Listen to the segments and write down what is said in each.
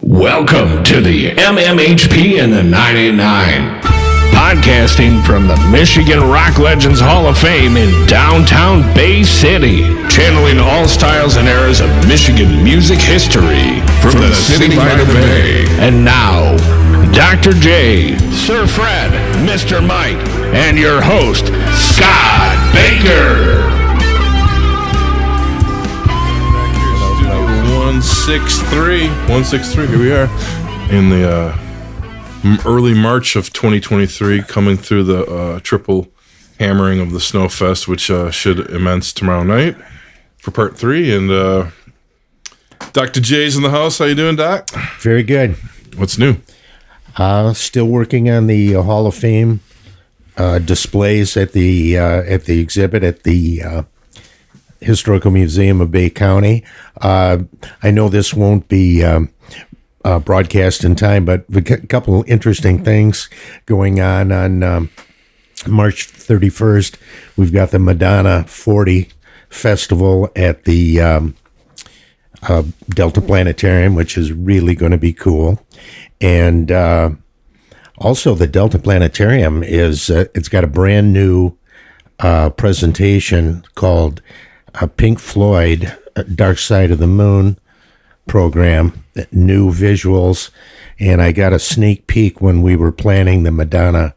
Welcome to the MMHP and the 989. Podcasting from the Michigan Rock Legends Hall of Fame in downtown Bay City. Channeling all styles and eras of Michigan music history. From the city by the bay. And now, Dr. J, Sir Fred, Mr. Mike, and your host, Scott Baker. 163. Here we are in the early March of 2023, coming through the triple hammering of the Snowfest, which should commence tomorrow night for part 3. And Dr. J's in the house. How you doing, Doc? Very good. What's new? Still working on the Hall of Fame displays at the exhibit at the Historical Museum of Bay County. I know this won't be broadcast in time, but a couple interesting things going on March 31st. We've got the Madonna 40 Festival at the Delta Planetarium, which is really going to be cool. And also the Delta Planetarium is it's got a brand new presentation called Pink Floyd Dark Side of the Moon program, new visuals, and I got a sneak peek when we were planning the Madonna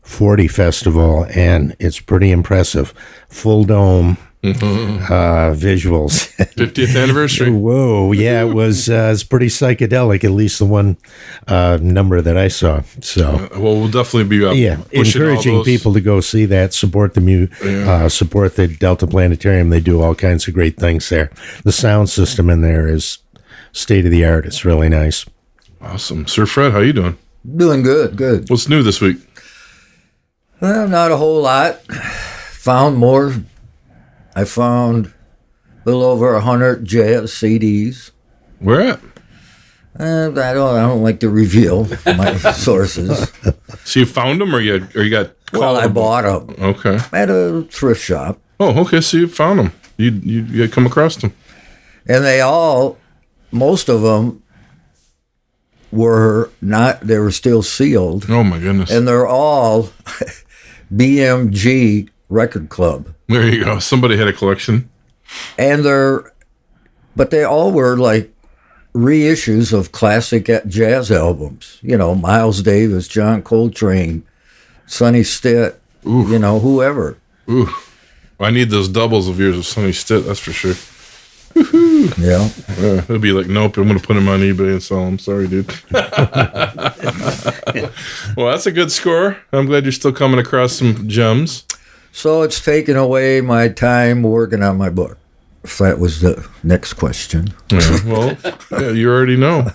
40 Festival, and it's pretty impressive. Full dome visuals. 50th anniversary. Whoa, yeah, it was pretty psychedelic, at least the one number that I saw. So, well, we'll definitely be encouraging people to go see that, support the support the Delta Planetarium. They do all kinds of great things there. The sound system in there is state of the art. It's really nice. Awesome. Sir Fred, how you doing? Doing good. What's new this week? Well, not a whole lot. I found a little over 100 jazz CDs. Where at? I don't like to reveal my sources. So you found them, or you got? Well, I bought them. Okay. At a thrift shop. Oh, okay. So you found them. You had come across them. And most of them were not. They were still sealed. Oh my goodness. And they're all BMG Record Club. There you go. Somebody had a collection. And they all were like reissues of classic jazz albums. You know, Miles Davis, John Coltrane, Sonny Stitt, whoever. Ooh. I need those doubles of yours of Sonny Stitt, that's for sure. Yeah. It'll be like, nope, I'm going to put them on eBay and sell them. Sorry, dude. Well, that's a good score. I'm glad you're still coming across some gems. So it's taken away my time working on my book, if that was the next question. Yeah, well, you already know.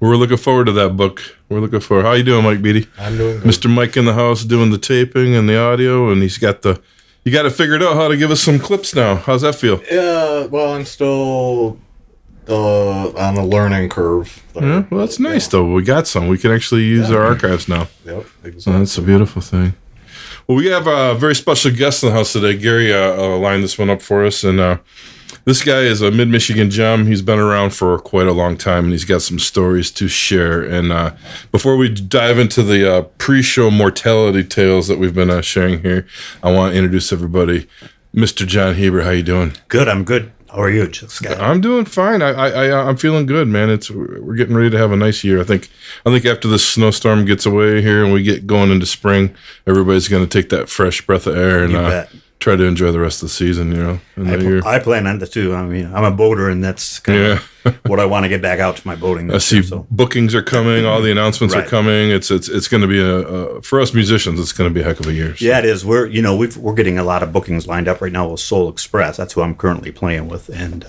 We're looking forward to that book. How you doing, Mike Beatty? I'm doing good. Mr. Mike in the house doing the taping and the audio, and he's got you got to figure it out how to give us some clips now. How's that feel? Yeah, well, I'm still on the learning curve. Yeah, well, that's nice, though. We got some. We can actually use our archives now. Yep, exactly. So that's a beautiful thing. Well, we have a very special guest in the house today. Gary lined this one up for us, and this guy is a mid-Michigan gem. He's been around for quite a long time, and he's got some stories to share. And before we dive into the pre-show mortality tales that we've been sharing here, I want to introduce everybody. Mr. John Hebert, how you doing? Good, I'm good. How are you, Scott? I'm doing fine. I'm feeling good, man. We're getting ready to have a nice year. I think after this snowstorm gets away here and we get going into spring, everybody's going to take that fresh breath of air and try to enjoy the rest of the season. I plan on that too. I mean, I'm a boater, and that's kind of what I want to get back out to my boating. I see bookings are coming. All the announcements are coming. It's going to be for us musicians. It's going to be a heck of a year. So. Yeah, it is. We're getting a lot of bookings lined up right now with Soul Express. That's who I'm currently playing with, and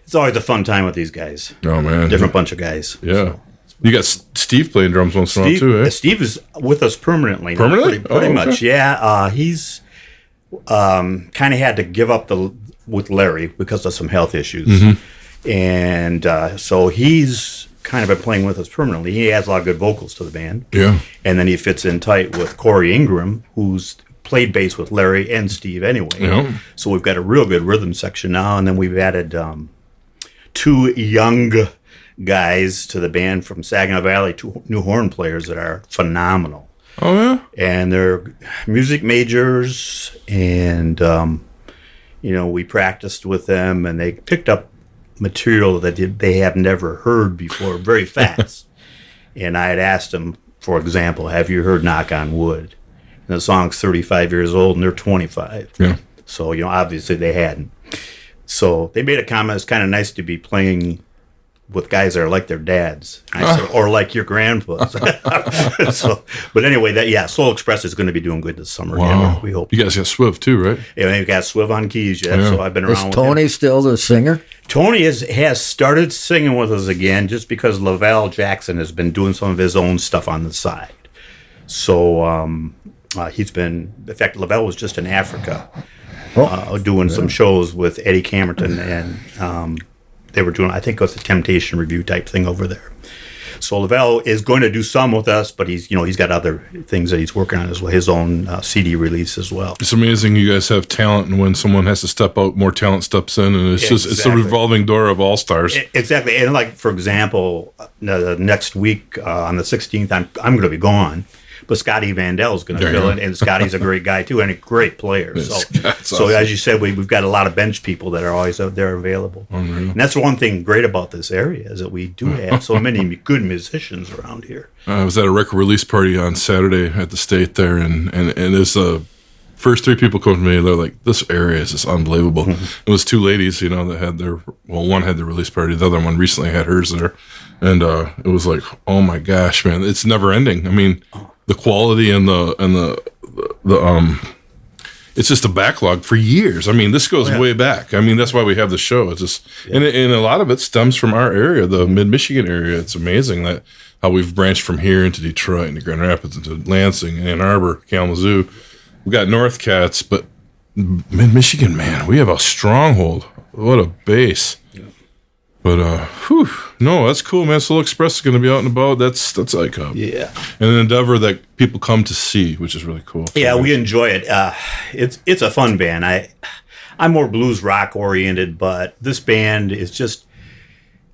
it's always a fun time with these guys. Oh man, different bunch of guys. Yeah. So. You got Steve playing drums once in a while too, eh? Steve is with us permanently. Permanently? Pretty much. Yeah. He's kind of had to give up with Larry because of some health issues. Mm-hmm. And so he's kind of been playing with us permanently. He has a lot of good vocals to the band. Yeah. And then he fits in tight with Corey Ingram, who's played bass with Larry and Steve anyway. Yeah. So we've got a real good rhythm section now. And then we've added two young guys to the band from Saginaw Valley, two new horn players that are phenomenal. Oh yeah. And they're music majors, and we practiced with them, and they picked up material that they have never heard before very fast. And I had asked them, for example, have you heard Knock on Wood? And the song's 35 years old, and they're 25. Yeah. So, obviously they hadn't. So they made a comment, it's kind of nice to be playing with guys that are like their dads, I said, or like your grandpas. But anyway, Soul Express is going to be doing good this summer. Wow. Yeah, we hope. You guys got Swift too, right? Yeah, we've got Swiv on keys yet, so I've been around Is with Tony him. still the singer? Tony has started singing with us again, just because Lavelle Jackson has been doing some of his own stuff on the side. So he's been, in fact, Lavelle was just in Africa doing some shows with Eddie Camerton, and they were doing, I think it was a Temptation Review type thing over there. So Lavelle is going to do some with us, but he's got other things that he's working on as well, his own CD release as well. It's amazing you guys have talent, and when someone has to step out, more talent steps in, and it's a revolving door of all stars. Exactly. And like, for example, next week on the 16th, I'm going to be gone. But Scotty Vandell is going to fill in, and Scotty's a great guy too, and a great player. So awesome. As you said, we've got a lot of bench people that are always out there available. And that's one thing great about this area, is that we do have so many good musicians around here. I was at a record release party on Saturday at the State there, and it's the first three people come to me. They're like, "This area is just unbelievable." It was two ladies, that had one had their release party, the other one recently had hers there, and it was like, "Oh my gosh, man, it's never ending." I mean, the quality and the it's just a backlog for years. I mean, this goes way back. I mean, that's why we have the show. It's just, and a lot of it stems from our area, the mid-Michigan area. It's amazing that how we've branched from here into Detroit, into Grand Rapids, into Lansing, Ann Arbor, Kalamazoo. We got North Cats, but mid-Michigan, man, we have a stronghold. What a base. But no, that's cool, man. Soul Express is going to be out and about. That's like an endeavor that people come to see, which is really cool. Yeah, we enjoy it. It's a fun band. I'm more blues rock oriented, but this band is just,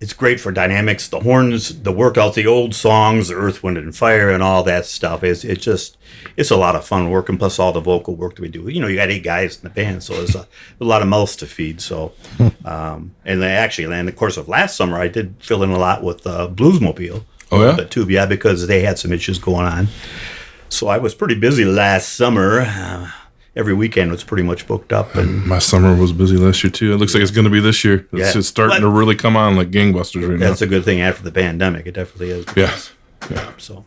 it's great for dynamics. The horns, the workouts, the old songs, the Earth, Wind, and Fire, and all that stuff. It's a lot of fun work, and plus all the vocal work that we do. You got 8 guys in the band, so there's a lot of mouths to feed. So, and in the course of last summer, I did fill in a lot with Bluesmobile. Oh yeah, too, because they had some issues going on. So I was pretty busy last summer. Every weekend was pretty much booked up. And my summer was busy last year too. It looks like it's going to be this year. It's starting to really come on like gangbusters right now. That's a good thing after the pandemic. It definitely is. Yeah. So.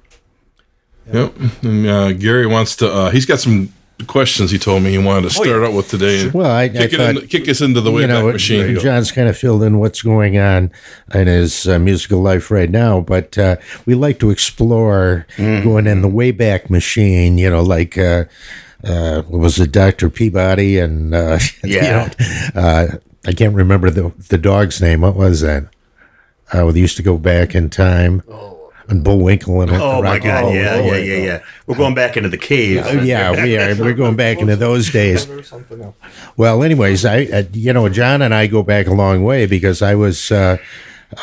Yep. And Gary wants to. He's got some questions. He told me he wanted to start out with today. Well, I thought, kick us into the Wayback Machine. John's kind of filled in what's going on in his musical life right now, but we like to explore going in the Wayback Machine. Like. What was it, Dr. Peabody? And I can't remember the dog's name. What was that? They used to go back in time. And Bullwinkle and oh my God! Yeah. We're going back into the cave. Yeah, we are. We're going back into those days. Well, anyways, John and I go back a long way because I was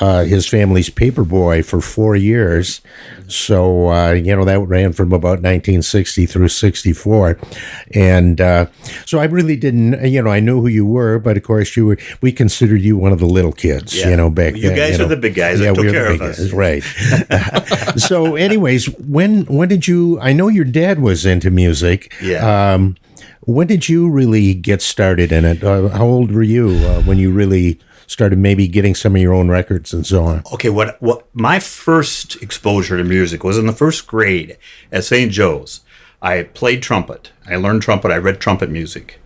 his family's paper boy for 4 years. So, that ran from about 1960 through 64. And so I really didn't, I knew who you were, but of course we considered you one of the little kids, back then. You guys are the big guys that took care of us. Right. So anyways, when did you, I know your dad was into music. Yeah. When did you really get started in it? How old were you when you really started maybe getting some of your own records and so on? Okay, what my first exposure to music was in the first grade at St. Joe's. I played trumpet. I learned trumpet. I read trumpet music.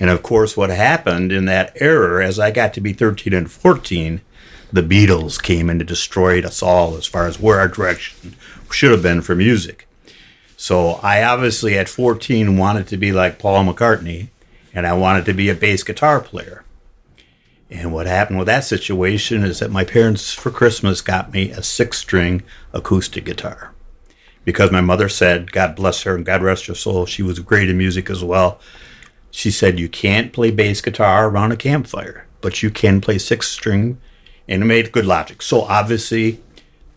And of course, what happened in that era, as I got to be 13 and 14, the Beatles came and destroyed us all as far as where our direction should have been for music. So I obviously at 14 wanted to be like Paul McCartney, and I wanted to be a bass guitar player. And what happened with that situation is that my parents for Christmas got me a 6-string acoustic guitar. Because my mother said, God bless her and God rest her soul, she was great in music as well. She said, you can't play bass guitar around a campfire, but you can play 6-string and it made good logic. So obviously,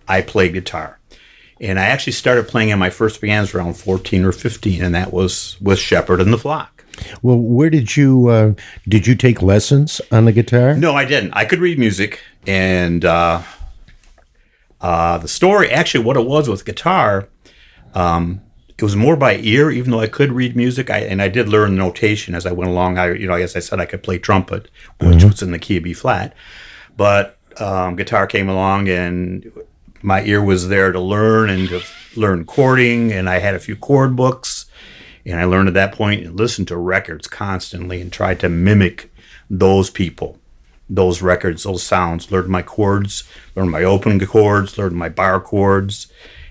I played guitar. And I actually started playing in my first bands around 14 or 15, and that was with Sheperd and the Flock. Well, where did you take lessons on the guitar? No, I didn't. I could read music, and the story, actually, what it was with guitar, it was more by ear, even though I could read music. I did learn notation as I went along. As I said, I could play trumpet, which was in the key of B flat. But guitar came along, and my ear was there to learn and to learn chording. And I had a few chord books, and I learned at that point and listened to records constantly and tried to mimic those people, those records, those sounds. Learned my chords, learned my open chords, learned my bar chords.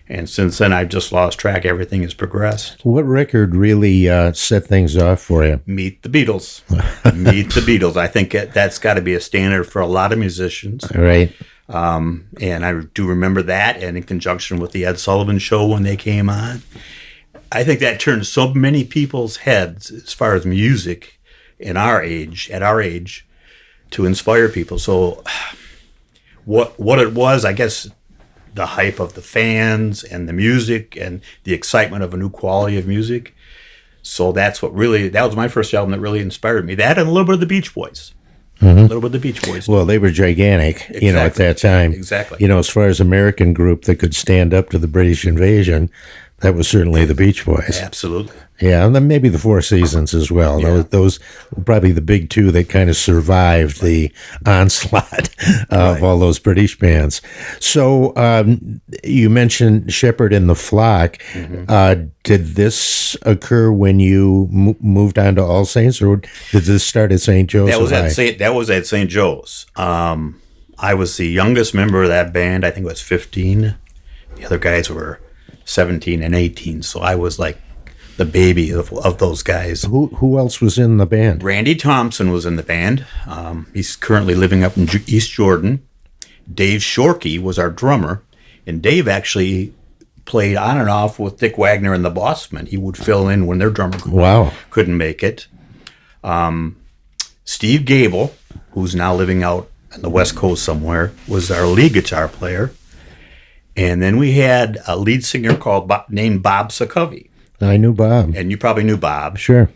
And since then, I've just lost track. Everything has progressed. What record really set things off for you? Meet the Beatles. Meet the Beatles. I think that's got to be a standard for a lot of musicians. Right. And I do remember that, and in conjunction with the Ed Sullivan Show when they came on. I think that turned so many people's heads as far as music at our age, to inspire people. So what it was, I guess, the hype of the fans and the music and the excitement of a new quality of music. So that was my first album that really inspired me. That and a little bit of the Beach Boys. A little bit of the Beach Boys. Well, they were gigantic, Exactly. At that time. Exactly. As far as American group that could stand up to the British invasion, that was certainly the Beach Boys. Absolutely. Yeah, and then maybe the Four Seasons as well. Yeah. Those probably the big two that kind of survived the onslaught of all those British bands. So you mentioned Sheperd and the Flock. Did this occur when you moved on to All Saints, or did this start at St. Joe's? That was at St. Joe's. I was the youngest member of that band. I think I was 15. The other guys were 17 and 18. So I was like the baby of those guys. Who else was in the band? Randy Thompson was in the band. He's currently living up in East Jordan. Dave Shorkey was our drummer, and Dave actually played on and off with Dick Wagner and the Bossmen. He would fill in when their drummer couldn't make it. Steve Gable, who's now living out on the West Coast somewhere, was our lead guitar player. And then we had a lead singer named Bob Sokovy. I knew Bob. And you probably knew Bob. Sure.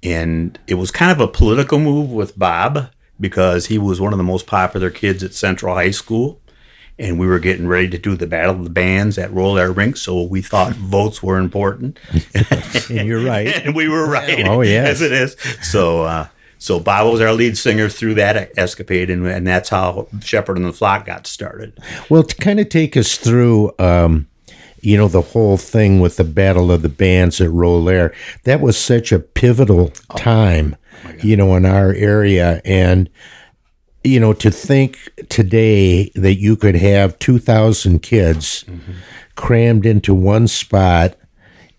And it was kind of a political move with Bob because he was one of the most popular kids at Central High School. And we were getting ready to do the Battle of the Bands at Roll Air Rink, so we thought votes were important. And you're right. And we were right. Oh, yes. As it is. So Bob was our lead singer through that escapade, and that's how Sheperd and the Flock got started. Well, to kind of take us through, the whole thing with the Battle of the Bands at Roll Air, that was such a pivotal time, in our area. And, to think today that you could have 2,000 kids crammed into one spot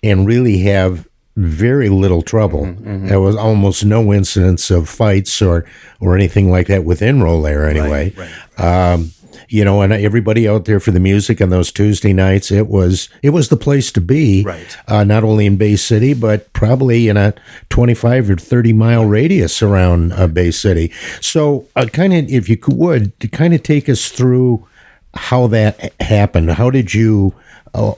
and really have very little trouble. There was almost no incidents of fights or anything like that within Roll Air anyway. Right. And everybody out there for the music on those Tuesday nights, it was the place to be. Right. Not only in Bay City, but probably in a 25 or 30 mile radius around Bay City. So kind of, if you would, to kind of take us through how that happened. How did you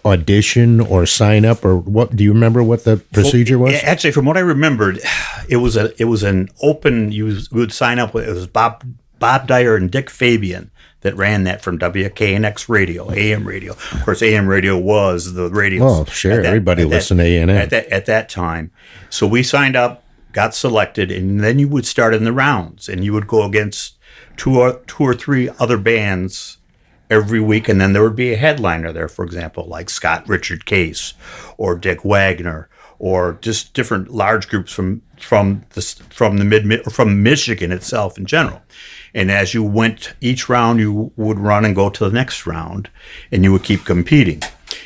audition or sign up, or what? Do you remember what the procedure was? Actually, from what I remembered, it was an open. You would sign up with. It was Bob Dyer and Dick Fabian that ran that from WKNX radio, AM radio. Of course, AM radio was the radio. Oh, sure, everybody listened to AM at that time. So we signed up, got selected, and then you would start in the rounds, and you would go against two or three other bands every week, and then there would be a headliner there, for example, like Scott Richard Case or Dick Wagner, or just different large groups from Michigan itself in general. And as you went each round, you would run and go to the next round, and you would keep competing.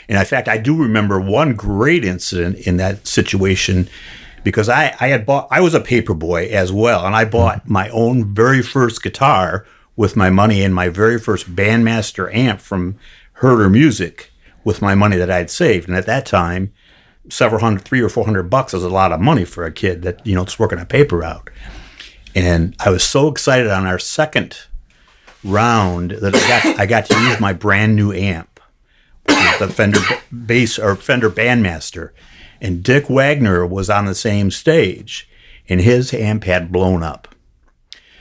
And in fact, I do remember one great incident in that situation, because I was a paper boy as well, and I bought my own very first guitar with my money and my very first Bandmaster amp from Herder Music with my money that I'd saved. And at that time, $300 or $400 was a lot of money for a kid that, just working a paper route. And I was so excited on our second round that I got to use my brand new amp, which is the Fender bass or Fender Bandmaster, and Dick Wagner was on the same stage, and his amp had blown up.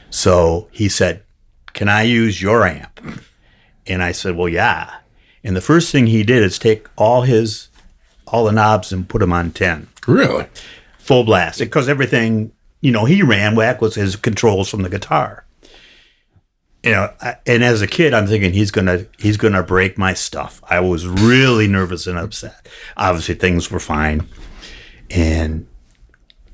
So he said, "Can I use your amp?" And I said, "Well, yeah." And the first thing he did is take all the knobs and put them on 10. Really? Full blast. Because everything, he ran whack was his controls from the guitar. And as a kid, I'm thinking he's gonna break my stuff. I was really nervous and upset. Obviously, things were fine. And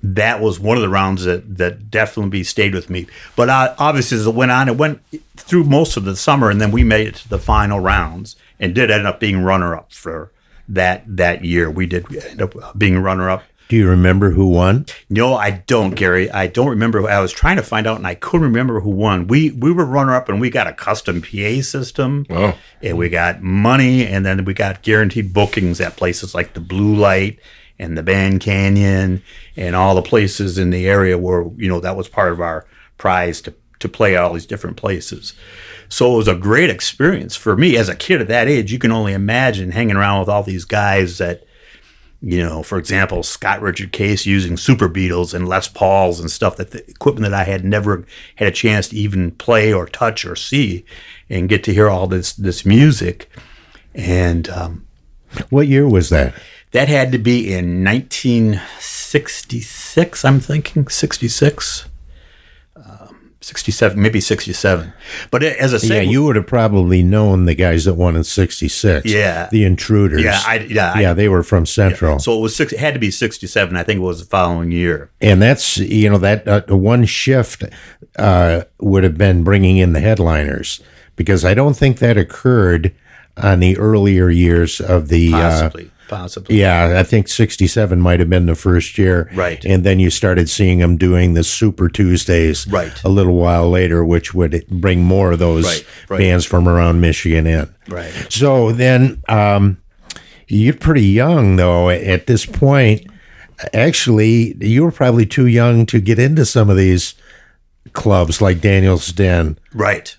that was one of the rounds that definitely stayed with me. But obviously, as it went on, it went through most of the summer, and then we made it to the final rounds and did end up being runner-up for that year. We end up being runner-up. Do you remember who won? No, I don't, Gary. I don't remember. I was trying to find out, and I couldn't remember who won. We were runner-up, and we got a custom PA system, and we got money, and then we got guaranteed bookings at places like the Blue Light and the Band Canyon and all the places in the area where, that was part of our prize to play at all these different places. So it was a great experience for me as a kid at that age. You can only imagine hanging around with all these guys that, for example, Scott Richard Case using Super Beatles and Les Pauls and stuff, that the equipment that I had never had a chance to even play or touch or see, and get to hear all this music. And what year was that? That had to be in 1966, I'm thinking, 66. 67, maybe 67. But as I said, you would have probably known the guys that won in 66. Yeah. The Intruders. They were from Central. Yeah. So it had to be 67. I think it was the following year. And that's, that one shift would have been bringing in the headliners, because I don't think that occurred on the earlier years of the... Possibly. Yeah, I think 67 might have been the first year. Right. And then you started seeing them doing the Super Tuesdays a little while later, which would bring more of those bands from around Michigan in. Right. So then you're pretty young, though, at this point. Actually, you were probably too young to get into some of these clubs like Daniel's Den. Right.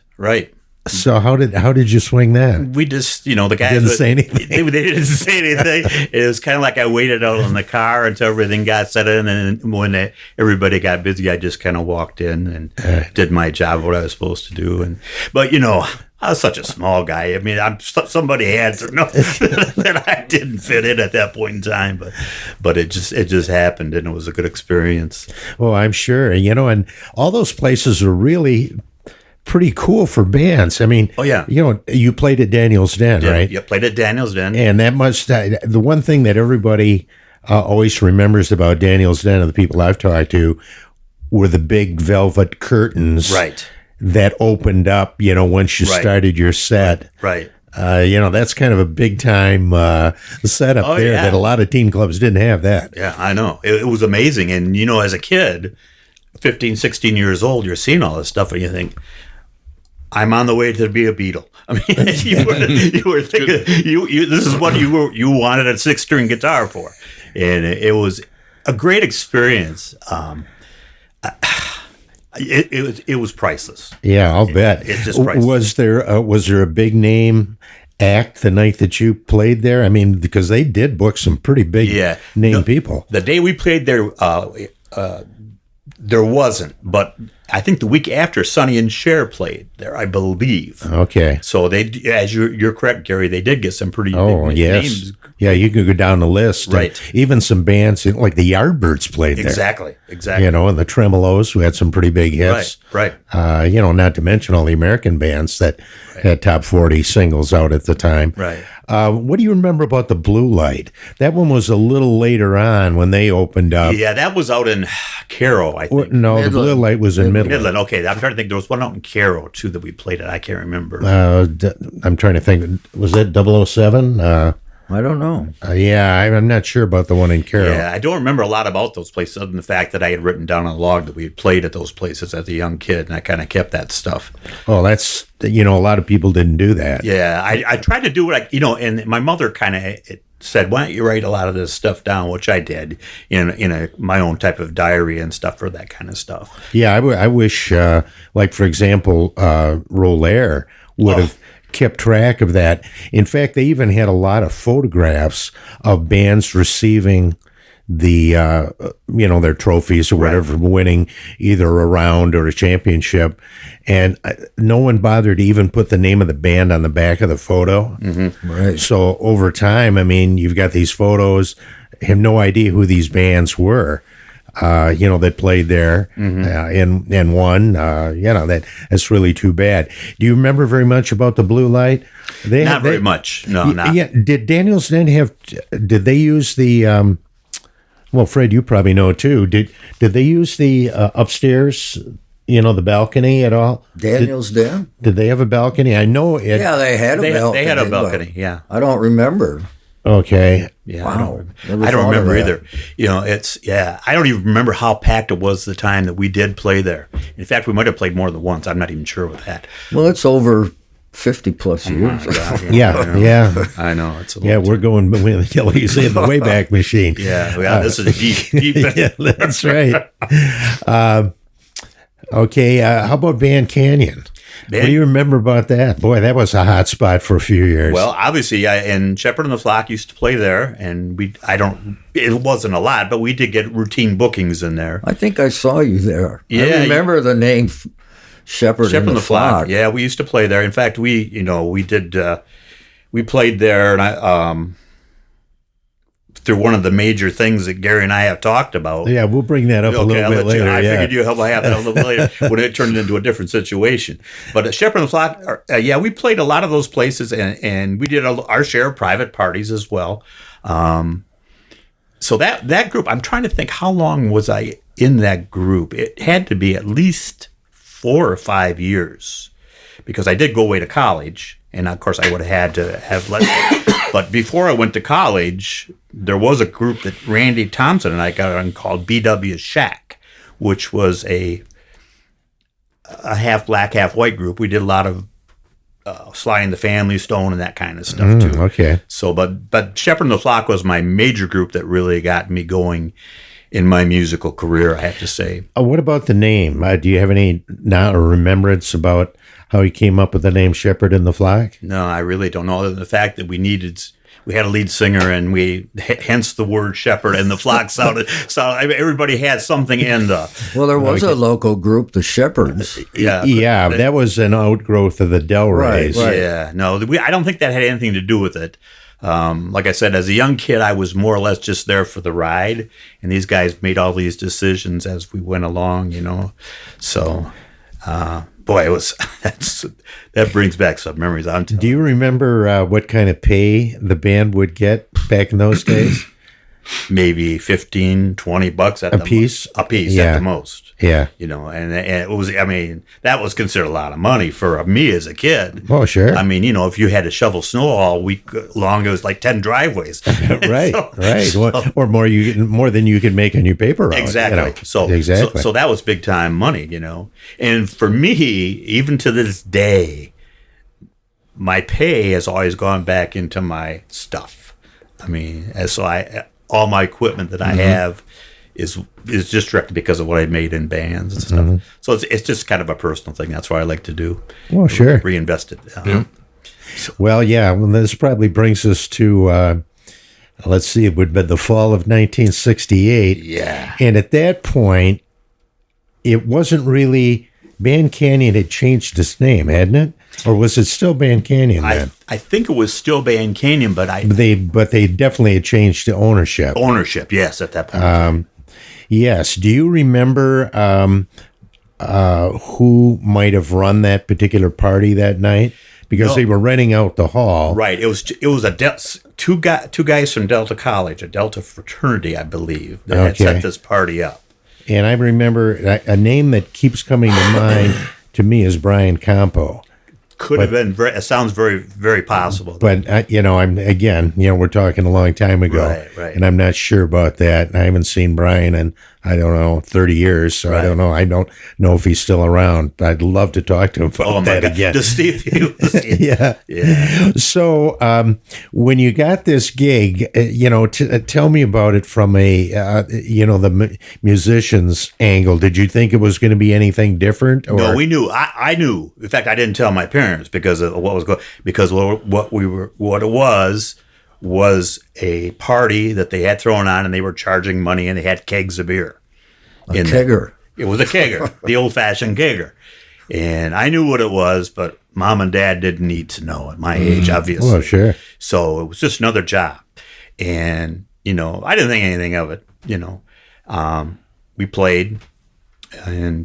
So how did you swing that? We just, the guys didn't say anything. They didn't say anything. It was kind of like I waited out in the car until everything got set in, and then when everybody got busy, I just kind of walked in and did my job, what I was supposed to do. But I was such a small guy. I mean, somebody had to know that I didn't fit in at that point in time. But it just happened, and it was a good experience. Well, I'm sure. And all those places are really pretty cool for bands. I mean, you played at Daniel's Den, right? Yeah, played at Daniel's Den. And that must, the one thing that everybody always remembers about Daniel's Den, and the people I've talked to, were the big velvet curtains that opened up, once you started your set. Right. That's kind of a big time setup there that a lot of teen clubs didn't have that. Yeah, I know. It was amazing. And, as a kid, 15, 16 years old, you're seeing all this stuff and you think, I'm on the way to be a Beatle. I mean, you were thinking this is what you wanted a 6-string guitar for, and it was a great experience. It was priceless. Yeah, I'll bet. It's just priceless. Was there a big name act the night that you played there? I mean, because they did book some pretty big name people. The day we played there, there wasn't, but I think the week after, Sonny and Cher played there, I believe. Okay. So they, as you're correct, Gary, they did get some pretty big names. Yeah, you could go down the list. Right. Even some bands like the Yardbirds played there. Exactly. And the Tremolos, who had some pretty big hits. Right. Not to mention all the American bands that had top 40 singles out at the time. Right. What do you remember about the Blue Light? That one was a little later on when they opened up. Yeah, that was out in Cairo, I think. No, Midland. The Blue Light was in Midland. Okay, I'm trying to think. There was one out in Cairo, too, that we played at. I can't remember. I'm trying to think. Was that 007? I don't know. I'm not sure about the one in Cairo. Yeah, I don't remember a lot about those places other than the fact that I had written down on a log that we had played at those places as a young kid, and I kind of kept that stuff. Oh, that's, a lot of people didn't do that. Yeah, I tried to do what and my mother kind of said, "Why don't you write a lot of this stuff down?" Which I did in my own type of diary and stuff for that kind of stuff. Yeah, I wish, like for example, Rollaire would have kept track of that. In fact, they even had a lot of photographs of bands receiving the their trophies or whatever, winning either a round or a championship, and no one bothered to even put the name of the band on the back of the photo. Right. So over time, I mean, you've got these photos, have no idea who these bands were, that played there and won. That's really too bad. Do you remember very much about the Blue Light? Not very much. No, not. Yeah. Did Daniels then did they use the, well, Fred, you probably know too. Did they use the upstairs, the balcony at all? Daniels Den? Did they have a balcony? I know it. Yeah, they had a balcony. They had a balcony, yeah. I don't remember. Okay. Yeah, Wow. I don't remember either. I don't even remember how packed it was the time that we did play there. In fact, we might have played more than once. I'm not even sure with that. Well, it's over 50 plus years. Yeah. I know. It's a Yeah, we're going, like you say, the Wayback Machine. Yeah, this is deep. Yeah, that's right. Okay, how about Band Canyon? What do you remember about that? Boy, that was a hot spot for a few years. Well, obviously, and Sheperd and the Flock used to play there, and it wasn't a lot, but we did get routine bookings in there. I think I saw you there. Yeah, I remember the name Sheperd and the Flock. Yeah, we used to play there. In fact, we played there, and through one of the major things that Gary and I have talked about. Yeah, we'll bring that up a little bit later. I figured you help have that a little bit later when it turned into a different situation. But at Sheperd and the Flock, we played a lot of those places, and we did our share of private parties as well. So that group, I'm trying to think, how long was I in that group? It had to be at least 4 or 5 years, because I did go away to college, and of course I would have had to have less. But before I went to college, there was a group that Randy Thompson and I got on called BW Shack, which was a half black, half white group. We did a lot of Sly and the Family Stone and that kind of stuff too. Okay. So, but Sheperd and the Flock was my major group that really got me going in my musical career, I have to say. What about the name? Do you have any remembrance about how he came up with the name Sheperd and the Flock? No, I really don't know, other than the fact that we had a lead singer, and hence the word Shepherd, and the Flock sounded everybody had something in the. Well, there was a local group, the Shepherds. Yeah, that was an outgrowth of the Delrays. Right. Yeah, no, I don't think that had anything to do with it. Like I said, as a young kid, I was more or less just there for the ride, and these guys made all these decisions as we went along, So, boy, it was that brings back some memories. Do you remember what kind of pay the band would get back in those days? Maybe $15-$20 at a piece at the most. Yeah. And it was, that was considered a lot of money for me as a kid. Oh, sure. If you had to shovel snow all week long, it was like 10 driveways. Right. Or more than you could make on your paper route. Exactly. So that was big time money, And for me, even to this day, my pay has always gone back into my stuff. All my equipment that I have is just directly because of what I made in bands and stuff. So it's just kind of a personal thing. That's what I like to do. Well, sure. Reinvest it. Well, yeah. Well, this probably brings us to, let's see, it would be the fall of 1968. Yeah. And at that point, it wasn't really, Band Canyon had changed its name, hadn't it? Or was it still Band Canyon then? I think it was still Band Canyon, but they definitely had changed to ownership. Ownership, yes, at that point. Yes. Do you remember who might have run that particular party that night? Because they were renting out the hall. Right. It was two guys from Delta College, a Delta fraternity, I believe, that had set this party up. And I remember a name that keeps coming to mind to me is Brian Campo. Could have been. It sounds very, very possible. But we're talking a long time ago, Right. and I'm not sure about that. I haven't seen Brian in, I don't know, 30 years, so I don't know. I don't know if he's still around. But I'd love to talk to him about that again. Just see if you. Yeah. So when you got this gig, tell me about it from the musician's angle. Did you think it was going to be anything different? Or? No, we knew. I knew. In fact, I didn't tell my parents because of what was going. Because what it was a party that they had thrown on, and they were charging money, and they had kegs of beer. A kegger. It was a kegger, the old-fashioned kegger. And I knew what it was, but Mom and Dad didn't need to know at my age, obviously. Well, sure. So it was just another job. And, I didn't think anything of it, We played, and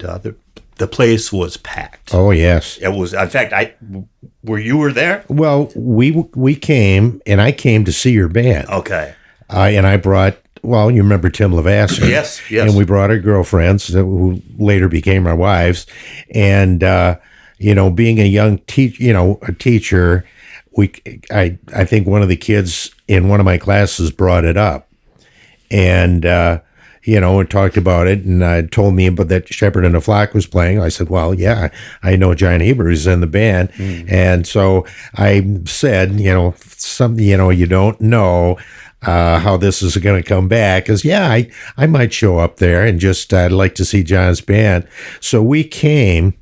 the place was packed. Oh, yes. It was, in fact, you were there? Well, we came, and I came to see your band. Okay. And I brought, you remember Tim Lavasser. Yes. And we brought our girlfriends who later became our wives. And, being a young teacher, I think one of the kids in one of my classes brought it up. And, and talked about it, and told me about that Sheperd The Flock was playing. I said, well, yeah, I know John Hebert is in the band. And so I said, you don't know how this is going to come back. Because, I might show up there and I'd like to see John's band. So we came,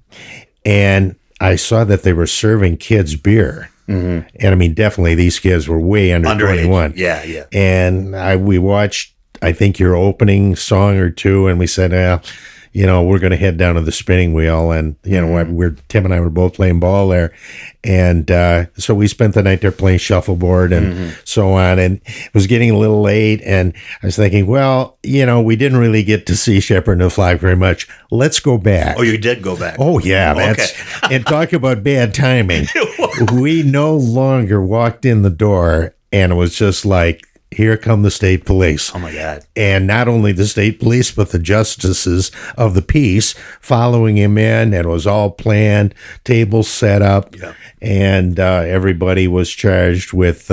and I saw that they were serving kids beer. And I mean, definitely these kids were way under 21. Yeah. And we watched, I think, your opening song or two, and we said, we're going to head down to the spinning wheel. And, Tim and I were both playing ball there. And so we spent the night there playing shuffleboard and so on. And it was getting a little late. And I was thinking, we didn't really get to see Sheperd The Flock very much. Let's go back. Oh, you did go back. Oh, yeah. And talk about bad timing. We no longer walked in the door, and it was just like, here come the state police. Oh, my God. And not only the state police, but the justices of the peace following him in. And it was all planned, tables set up, and everybody was charged with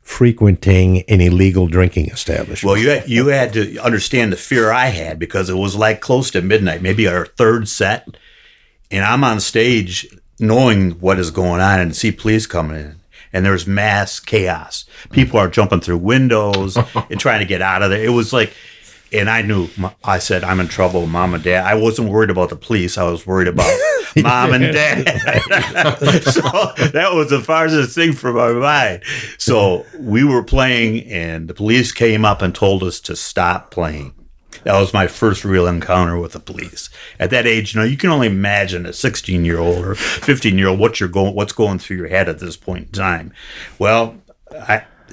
frequenting an illegal drinking establishment. Well, you had to understand the fear I had, because it was like close to midnight, maybe our third set. And I'm on stage knowing what is going on and see police coming in. And there's mass chaos. People are jumping through windows and trying to get out of there. It was like, and I knew, I said, I'm in trouble, Mom and Dad. I wasn't worried about the police. I was worried about Mom and Dad. So that was the farthest thing from my mind. So we were playing, and the police came up and told us to stop playing. That was my first real encounter with the police. At that age, you can only imagine a 16-year-old or 15-year-old what's going through your head at this point in time. Well,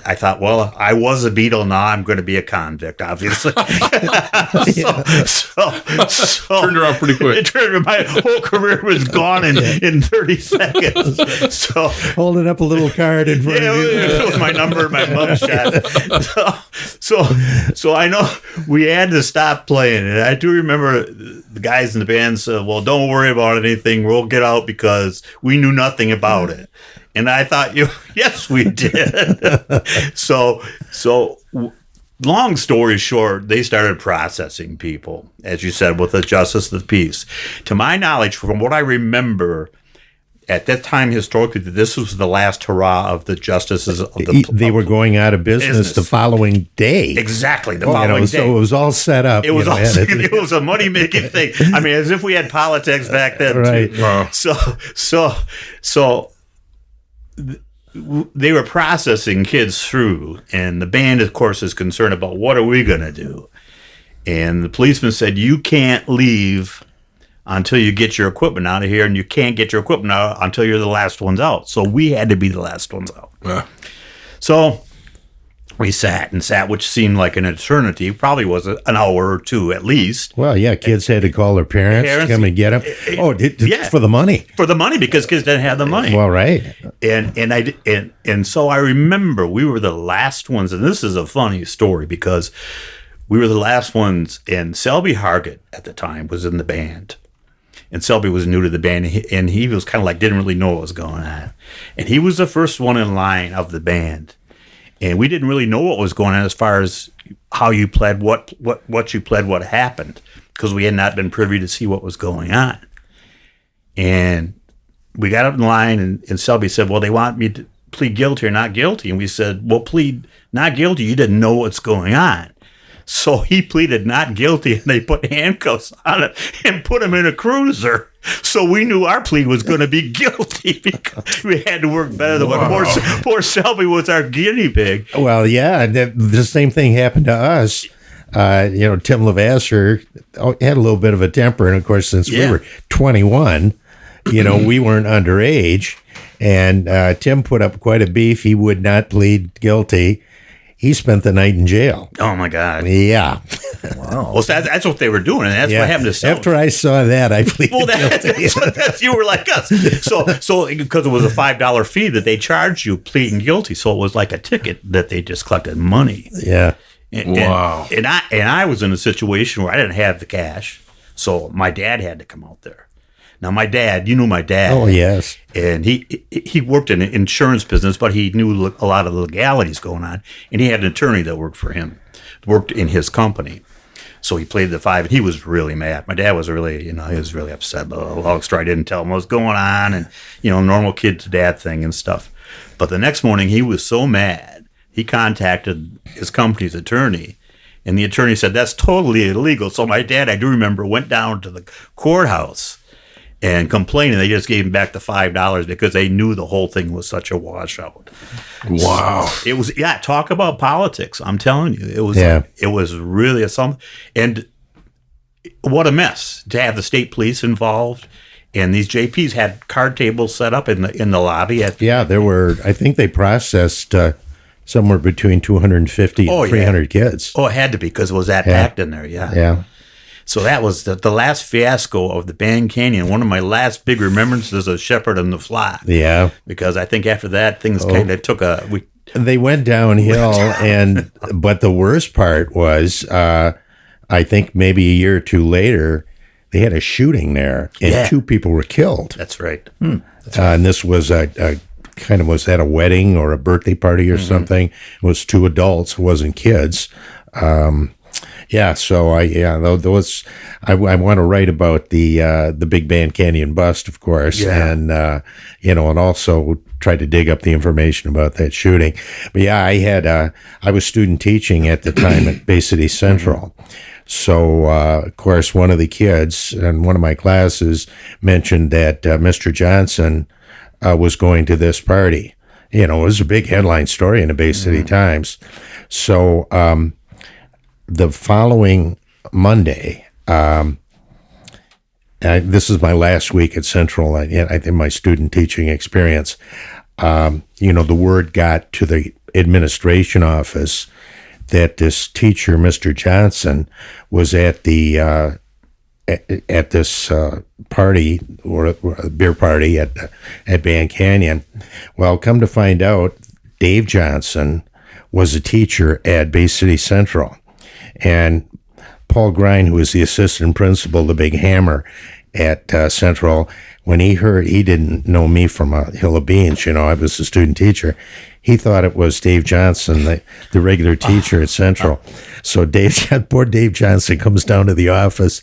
I thought, I was a Beatle, now I'm going to be a convict, obviously. so Turned around pretty quick. My whole career was gone in 30 seconds. So holding up a little card in front of you. It was my number, my mugshot. So I know we had to stop playing. And I do remember the guys in the band said, well, don't worry about anything. We'll get out, because we knew nothing about it. And I thought, yes, we did. So long story short, they started processing people, as you said, with the justice of the peace. To my knowledge, from what I remember, at that time, historically, this was the last hurrah of the justices of the. They were going out of business the following day. Exactly, the following day. So it was all set up. It was it was a money making thing. I mean, as if we had politics back then. Right. Too. Wow. So they were processing kids through, and the band, of course, is concerned about what are we going to do. And the policeman said, you can't leave until you get your equipment out of here, and you can't get your equipment out until you're the last ones out. So we had to be the last ones out. So we sat, which seemed like an eternity. Probably was an hour or two at least. Well, yeah, kids had to call their parents to come and get them. For the money. For the money, because kids didn't have the money. Well, right. And so I remember we were the last ones, and this is a funny story, because we were the last ones, and Selby Hargett at the time was in the band. and Selby was new to the band, and he was kind of like didn't really know what was going on. And he was the first one in line of the band. And we didn't really know what was going on as far as how you pled, what you pled, what happened, because we had not been privy to see what was going on. And we got up in line, and Selby said, well, they want me to plead guilty or not guilty. And we said, well, plead not guilty. You didn't know what's going on. So he pleaded not guilty, and they put handcuffs on it and put him in a cruiser. So we knew our plea was going to be guilty because we had to work better than what poor Selby was our guinea pig. Well, yeah, the same thing happened to us. Tim Levasseur had a little bit of a temper, and of course, since we were 21, we weren't underage, and Tim put up quite a beef. He would not plead guilty. He spent the night in jail. Oh, my God. Yeah. Wow. Well, that's what they were doing, and that's what happened to Selby. After I saw that, I pleaded guilty. You were like us. So because it was a $5 fee that they charged you pleading guilty, so it was like a ticket that they just collected money. Yeah. Wow. And I was in a situation where I didn't have the cash, so my dad had to come out there. Now, my dad, you knew my dad. Oh, yes. And he worked in the insurance business, but he knew a lot of the legalities going on. And he had an attorney that worked for him, worked in his company. So he played the five, and he was really mad. My dad was really, he was really upset. The long story, I didn't tell him what was going on, and, normal kid to dad thing and stuff. But the next morning, he was so mad, he contacted his company's attorney. And the attorney said, that's totally illegal. So my dad, I do remember, went down to the courthouse and complaining. They just gave him back the $5 because they knew the whole thing was such a washout. Wow. So it was, talk about politics. I'm telling you, it was, it was really something. And what a mess to have the state police involved. And these JPs had card tables set up in the lobby. There were, I think they processed somewhere between 250 and 300 kids. Oh, it had to be because it was that packed in there. Yeah. So that was the last fiasco of the Band Canyon. One of my last big remembrances of Sheperd and the Flock. Yeah. Because I think after that, things kind of took they went downhill, but the worst part was, I think maybe a year or two later, they had a shooting there, and 2 people were killed. That's right. And this was was at a wedding or a birthday party or something. It was 2 adults, it wasn't kids. So I want to write about the Big Band Canyon bust, of course, and and also try to dig up the information about that shooting. But I was student teaching at the time at Bay City Central. So, of course, one of the kids in one of my classes mentioned that Mr. Johnson was going to this party. It was a big headline story in the Bay City Times. So, the following Monday, this is my last week at Central. I think my student teaching experience. The word got to the administration office that this teacher, Mr. Johnson, was at the at this party or a beer party at Band Canyon. Well, come to find out, Dave Johnson was a teacher at Bay City Central. And Paul Grine, who was the assistant principal, the big hammer at Central, when he heard, he didn't know me from a hill of beans, I was a student teacher. He thought it was Dave Johnson, the regular teacher at Central. So poor Dave Johnson comes down to the office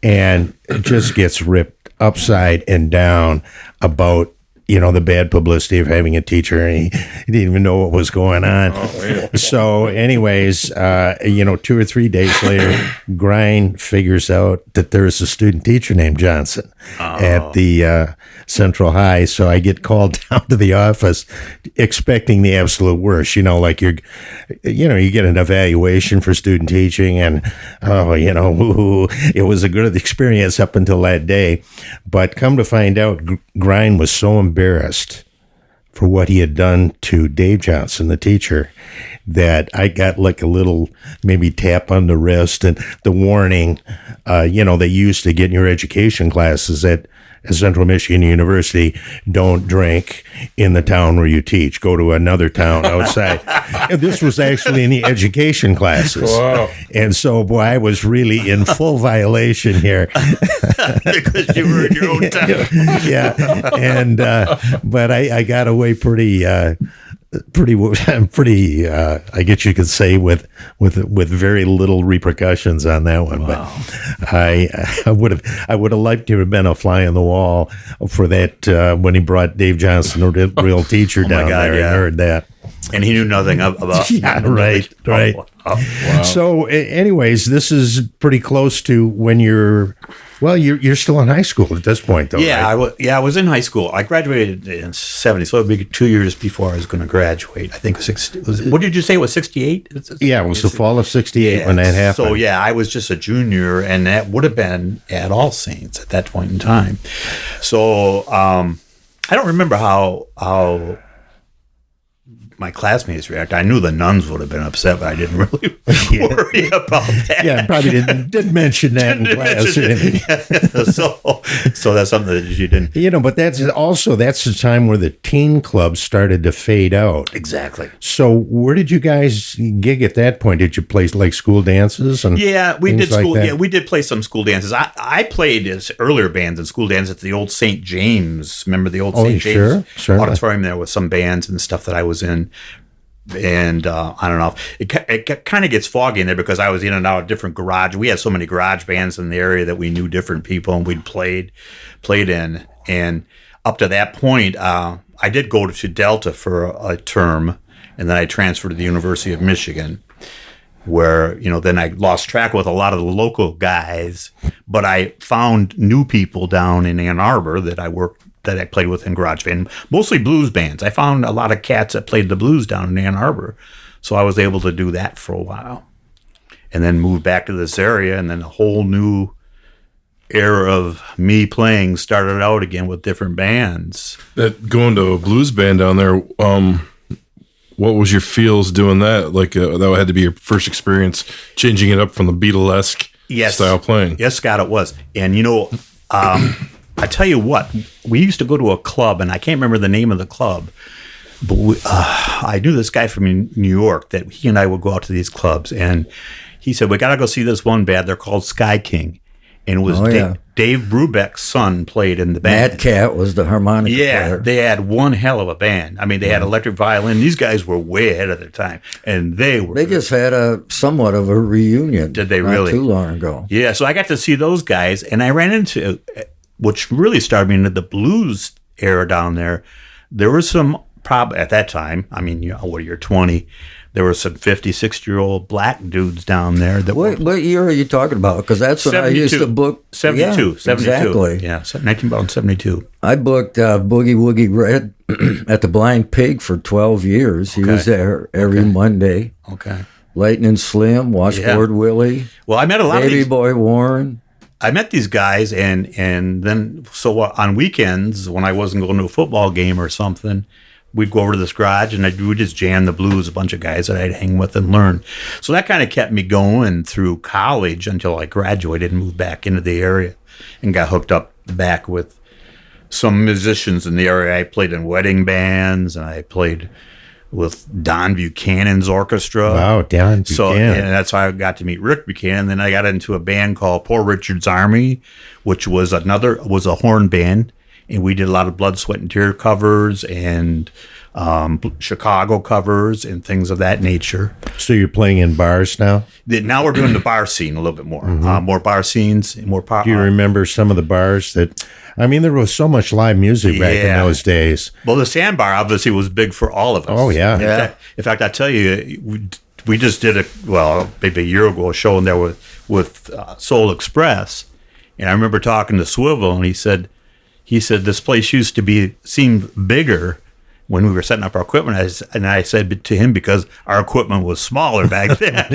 and just gets ripped upside and down about the bad publicity of having a teacher, and he didn't even know what was going on. So anyways, 2 or 3 days later, Grine figures out that there is a student teacher named Johnson at the Central High. So I get called down to the office expecting the absolute worst, like you get an evaluation for student teaching, and it was a good experience up until that day. But come to find out, Grine was so embarrassed for what he had done to Dave Johnson, the teacher, that I got like a little maybe tap on the wrist and the warning, they used to get in your education classes at at Central Michigan University, don't drink in the town where you teach. Go to another town outside. And this was actually in the education classes. Wow. And so, boy, I was really in full violation here. Because you were in your own town. Yeah. And, but I got away pretty, I guess you could say with very little repercussions on that one. Wow. But I would have liked to have been a fly on the wall for that when he brought Dave Johnson, the real teacher, down God, there, yeah. and heard that. And he knew nothing about. Yeah, right. Oh, wow. So, anyways, this is pretty close to when you're still in high school at this point, though. Yeah, right? I was in high school. I graduated in '70, so it would be 2 years before I was going to graduate. I think what did you say? It was '68? Yeah, it was the fall of '68 when that happened. So yeah, I was just a junior, and that would have been at All Saints at that point in time. So I don't remember how my classmates react. I knew the nuns would have been upset, but I didn't really worry about that. Yeah, probably didn't mention that in class. So that's something that you didn't. But that's the time where the teen clubs started to fade out. Exactly. So where did you guys gig at that point? Did you play like school dances and we did like school. that? Yeah, we did play some school dances. I played as earlier bands and school dances at the old St. James. Remember the old St. James sure. auditorium there with some bands and stuff that I was in. And I don't know. It kind of gets foggy in there because I was in and out of different garage. We had so many garage bands in the area that we knew different people and we'd played in. And up to that point, I did go to Delta for a term, and then I transferred to the University of Michigan, where then I lost track with a lot of the local guys. But I found new people down in Ann Arbor that I played with in garage band, mostly blues bands. I found a lot of cats that played the blues down in Ann Arbor, so I was able to do that for a while, and then moved back to this area, and then a whole new era of me playing started out again with different bands. That going to a blues band down there, what was your feels doing that? Like that had to be your first experience changing it up from the Beatlesque style playing. Yes, Scott, it was. And I tell you what, we used to go to a club, and I can't remember the name of the club, but I knew this guy from New York that he and I would go out to these clubs, and he said, we got to go see this one band. They're called Sky King. And it was Dave Brubeck's son played in the band. Mad Cat was the harmonica player. They had one hell of a band. I mean, they had electric violin. These guys were way ahead of their time, and they just had somewhat of a reunion. Did they really? Not too long ago. Yeah, so I got to see those guys, and I ran into, which really started me into the blues era down there. There was some at that time. I mean, you're 20. There were some 50, 60-year-old black dudes down there. What year are you talking about? Because that's when 72. I used to book. 72. Yeah, 72. Exactly. Yeah, 1972. I booked Boogie Woogie Red at the Blind Pig for 12 years. He was there every Monday. Okay. Lightning Slim, Washboard Willie. Well, I met a lot Baby of these. Boy Warren. I met these guys, and then on weekends when I wasn't going to a football game or something, we'd go over to this garage and we'd just jam the blues, a bunch of guys that I'd hang with and learn. So that kind of kept me going through college until I graduated and moved back into the area and got hooked up back with some musicians in the area. I played in wedding bands, and I played with Don Buchanan's orchestra. Wow, Don Buchanan. So, and that's how I got to meet Rick Buchanan. Then I got into a band called Poor Richard's Army, which was a horn band. And we did a lot of Blood, Sweat, and Tear covers and Chicago covers and things of that nature. So you're playing in bars now? Now we're doing the bar scene a little bit more. More bar scenes, more pop. Do you remember some of the bars that... I mean, there was so much live music back in those days. Well, the Sandbar obviously was big for all of us. Oh, yeah. In fact, I tell you, we just did maybe a year ago, a show in there with Soul Express. And I remember talking to Swivel, and he said, this place used to seem bigger when we were setting up our equipment. I said to him, because our equipment was smaller back then.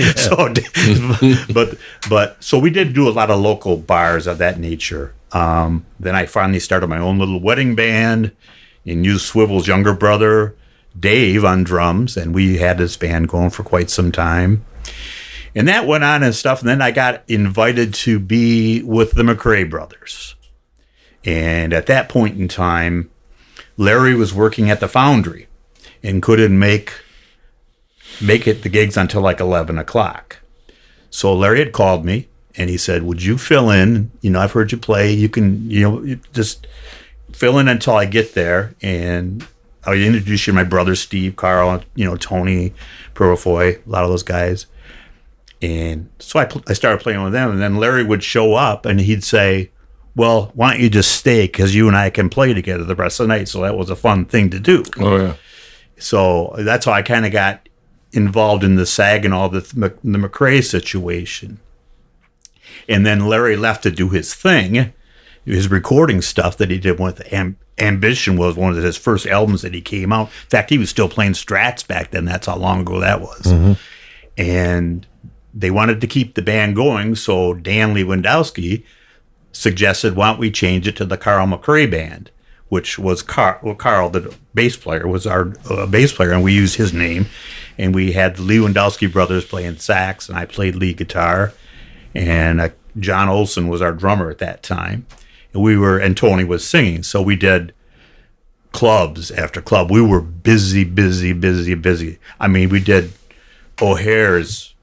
So we did do a lot of local bars of that nature. Then I finally started my own little wedding band and used Swivel's younger brother, Dave, on drums. And we had this band going for quite some time. And that went on and stuff. And then I got invited to be with the McCray Brothers. And at that point in time, Larry was working at the foundry and couldn't make it the gigs until like 11 o'clock. So Larry had called me and he said, would you fill in? I've heard you play. You can, you just fill in until I get there. And I'll introduce you to my brothers, Steve, Carl, Tony, Purifoy, a lot of those guys. And so I started playing with them. And then Larry would show up and he'd say, well, why don't you just stay? Because you and I can play together the rest of the night. So that was a fun thing to do. Oh, yeah. So that's how I kind of got involved in the SAG and all the McCray situation. And then Larry left to do his thing, his recording stuff that he did with Ambition was one of his first albums that he came out. In fact, he was still playing Strats back then. That's how long ago that was. Mm-hmm. And they wanted to keep the band going, so Dan Lewandowski suggested, why don't we change it to the Carl McCray Band, which was Carl, the bass player, was our bass player, and we used his name. And we had the Lewandowski brothers playing sax, and I played lead guitar. And John Olson was our drummer at that time. And Tony was singing. So we did clubs after club. We were busy. I mean, we did O'Hare's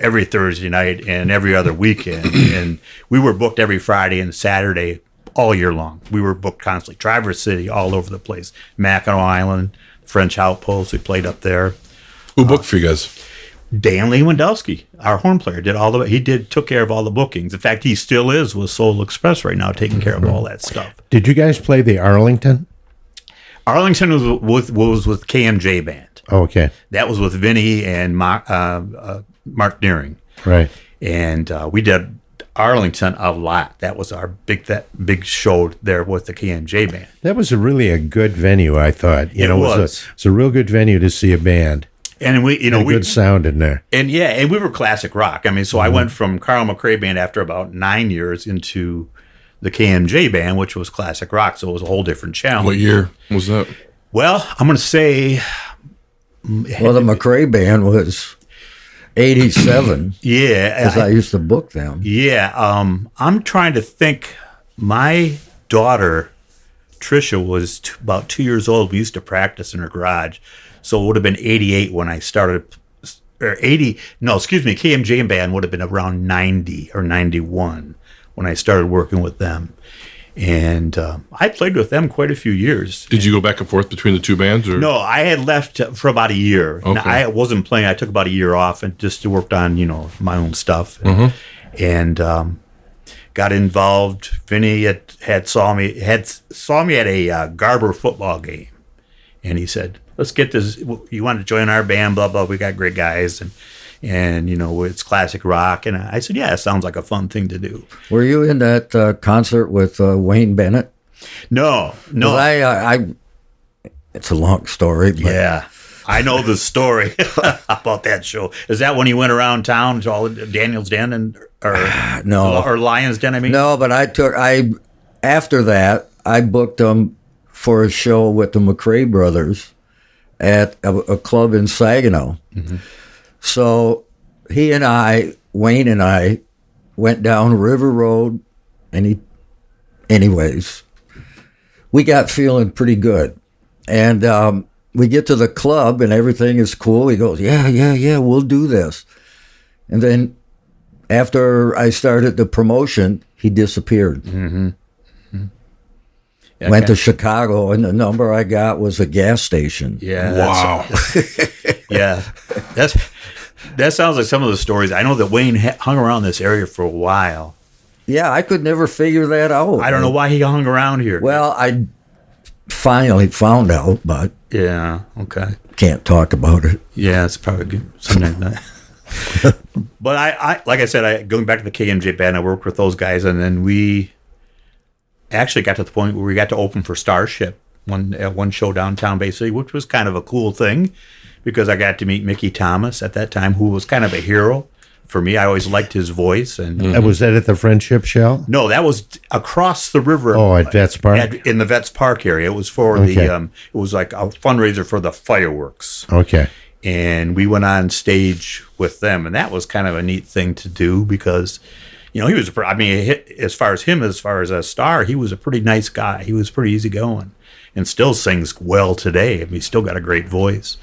every Thursday night and every other weekend. And we were booked every Friday and Saturday all year long. We were booked constantly. Traverse City, all over the place. Mackinac Island, French Outpost, we played up there. Who booked for you guys? Dan Lewandowski, our horn player, took care of all the bookings. In fact, he still is with Soul Express right now, taking care of all that stuff. Did you guys play the Arlington? Arlington was with KMJ Band. Oh, okay. That was with Vinny and Mark Nearing. Right. And we did Arlington a lot. That was our big show there with the KMJ Band. That was really a good venue, I thought. It was a real good venue to see a band. And we good sound in there. And we were classic rock. I mean, so I went from Carl McCray Band after about 9 years into the KMJ Band, which was classic rock. So it was a whole different challenge. What year was that? Well, I'm going to say. Well, the McCray Band was 87. Yeah. Because I used to book them. Yeah. I'm trying to think. My daughter, Trisha, was about 2 years old. We used to practice in her garage. So it would have been 88 when I started, KMJ Band would have been around 90 or 91 when I started working with them. And I played with them quite a few years. Did you go back and forth between the two bands? Or? No, I had left for about a year. Okay. I wasn't playing. I took about a year off and just worked on, my own stuff. And got involved. Vinny had saw me at a Garber football game. And he said, let's get this. You want to join our band? Blah, blah. We got great guys. And it's classic rock. And I said, yeah, it sounds like a fun thing to do. Were you in that concert with Wayne Bennett? No. It's a long story. But Yeah. I know the story about that show. Is that when you went around town to all Daniel's Den or Lion's Den, I mean? No, but after that, I booked them for a show with the McCray Brothers at a club in Saginaw. Mm-hmm. So Wayne and I, went down River Road, anyways, we got feeling pretty good. And we get to the club and everything is cool. He goes, yeah, we'll do this. And then after I started the promotion, he disappeared. Mm-hmm. Went to Chicago, and the number I got was a gas station. Yeah. Wow. Yeah. That sounds like some of the stories. I know that Wayne hung around this area for a while. Yeah, I could never figure that out. I don't know why he hung around here. Well, I finally found out, but yeah, okay. Can't talk about it. Yeah, it's probably good. Something like that. But I like I said, going back to the KMJ Band, I worked with those guys, and then we actually got to the point where we got to open for Starship one show downtown Bay City, which was kind of a cool thing because I got to meet Mickey Thomas at that time, who was kind of a hero for me. I always liked his voice. And was that at the Friendship Shell? No, that was across the river. Oh, at Vets Park? In the Vets Park area. It was for it was like a fundraiser for the fireworks. Okay. And we went on stage with them, and that was kind of a neat thing to do because, You know, he was, I mean, as far as a star, he was a pretty nice guy. He was pretty easygoing and still sings well today. I mean, he's still got a great voice.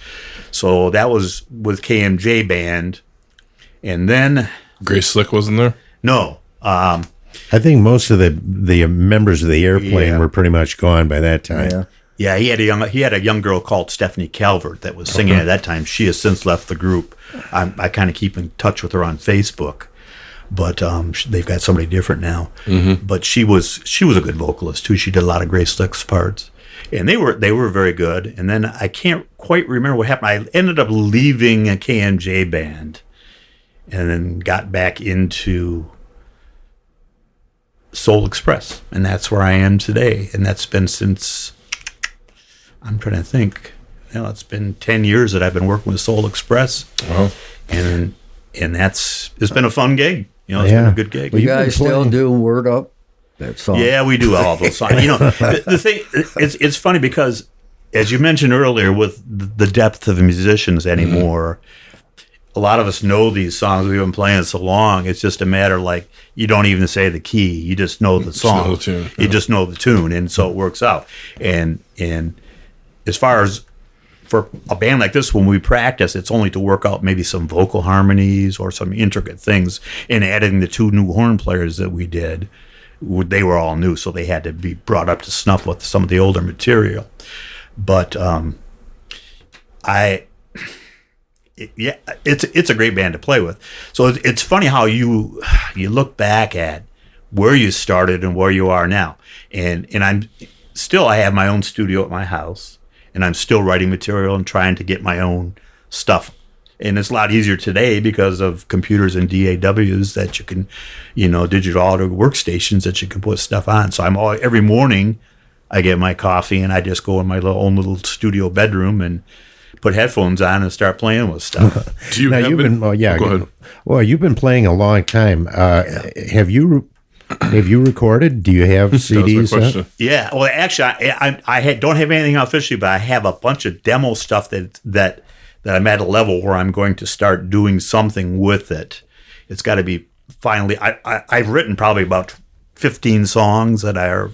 So that was with KMJ Band. And then... Grace Slick wasn't there? No. I think most of the members of the Airplane were pretty much gone by that time. Yeah, he had a young girl called Stephanie Calvert that was singing at that time. She has since left the group. I kind of keep in touch with her on Facebook. But they've got somebody different now. Mm-hmm. But she was a good vocalist too. She did a lot of Grace Slick's parts, and they were very good. And then I can't quite remember what happened. I ended up leaving a KMJ Band, and then got back into Soul Express, and that's where I am today. And that's been since, I'm trying to think. It's been 10 years that I've been working with Soul Express, and it's been a fun gig. You know, it's been a good gig. Well, you guys still do Word Up? That song? Yeah, we do all those songs. You know, the thing, it's funny because, as you mentioned earlier, with the depth of musicians anymore, a lot of us know these songs. We've been playing so long. It's just a matter like you don't even say the key. You just know the song. You just know the tune, and so it works out. And as far as for a band like this, when we practice, it's only to work out maybe some vocal harmonies or some intricate things. And adding the 2 new horn players that we did, they were all new, so they had to be brought up to snuff with some of the older material. But it's a great band to play with. So it's funny how you look back at where you started and where you are now. And I have my own studio at my house. And I'm still writing material and trying to get my own stuff. And it's a lot easier today because of computers and DAWs that you can, digital audio workstations that you can put stuff on. So every morning I get my coffee and I just go in my own little studio bedroom and put headphones on and start playing with stuff. Go ahead. Well, you've been playing a long time. Have you recorded? Do you have CDs? Yeah. Well, actually, I don't have anything officially, but I have a bunch of demo stuff that I'm at a level where I'm going to start doing something with it. It's got to be finally. I've written probably about 15 songs that are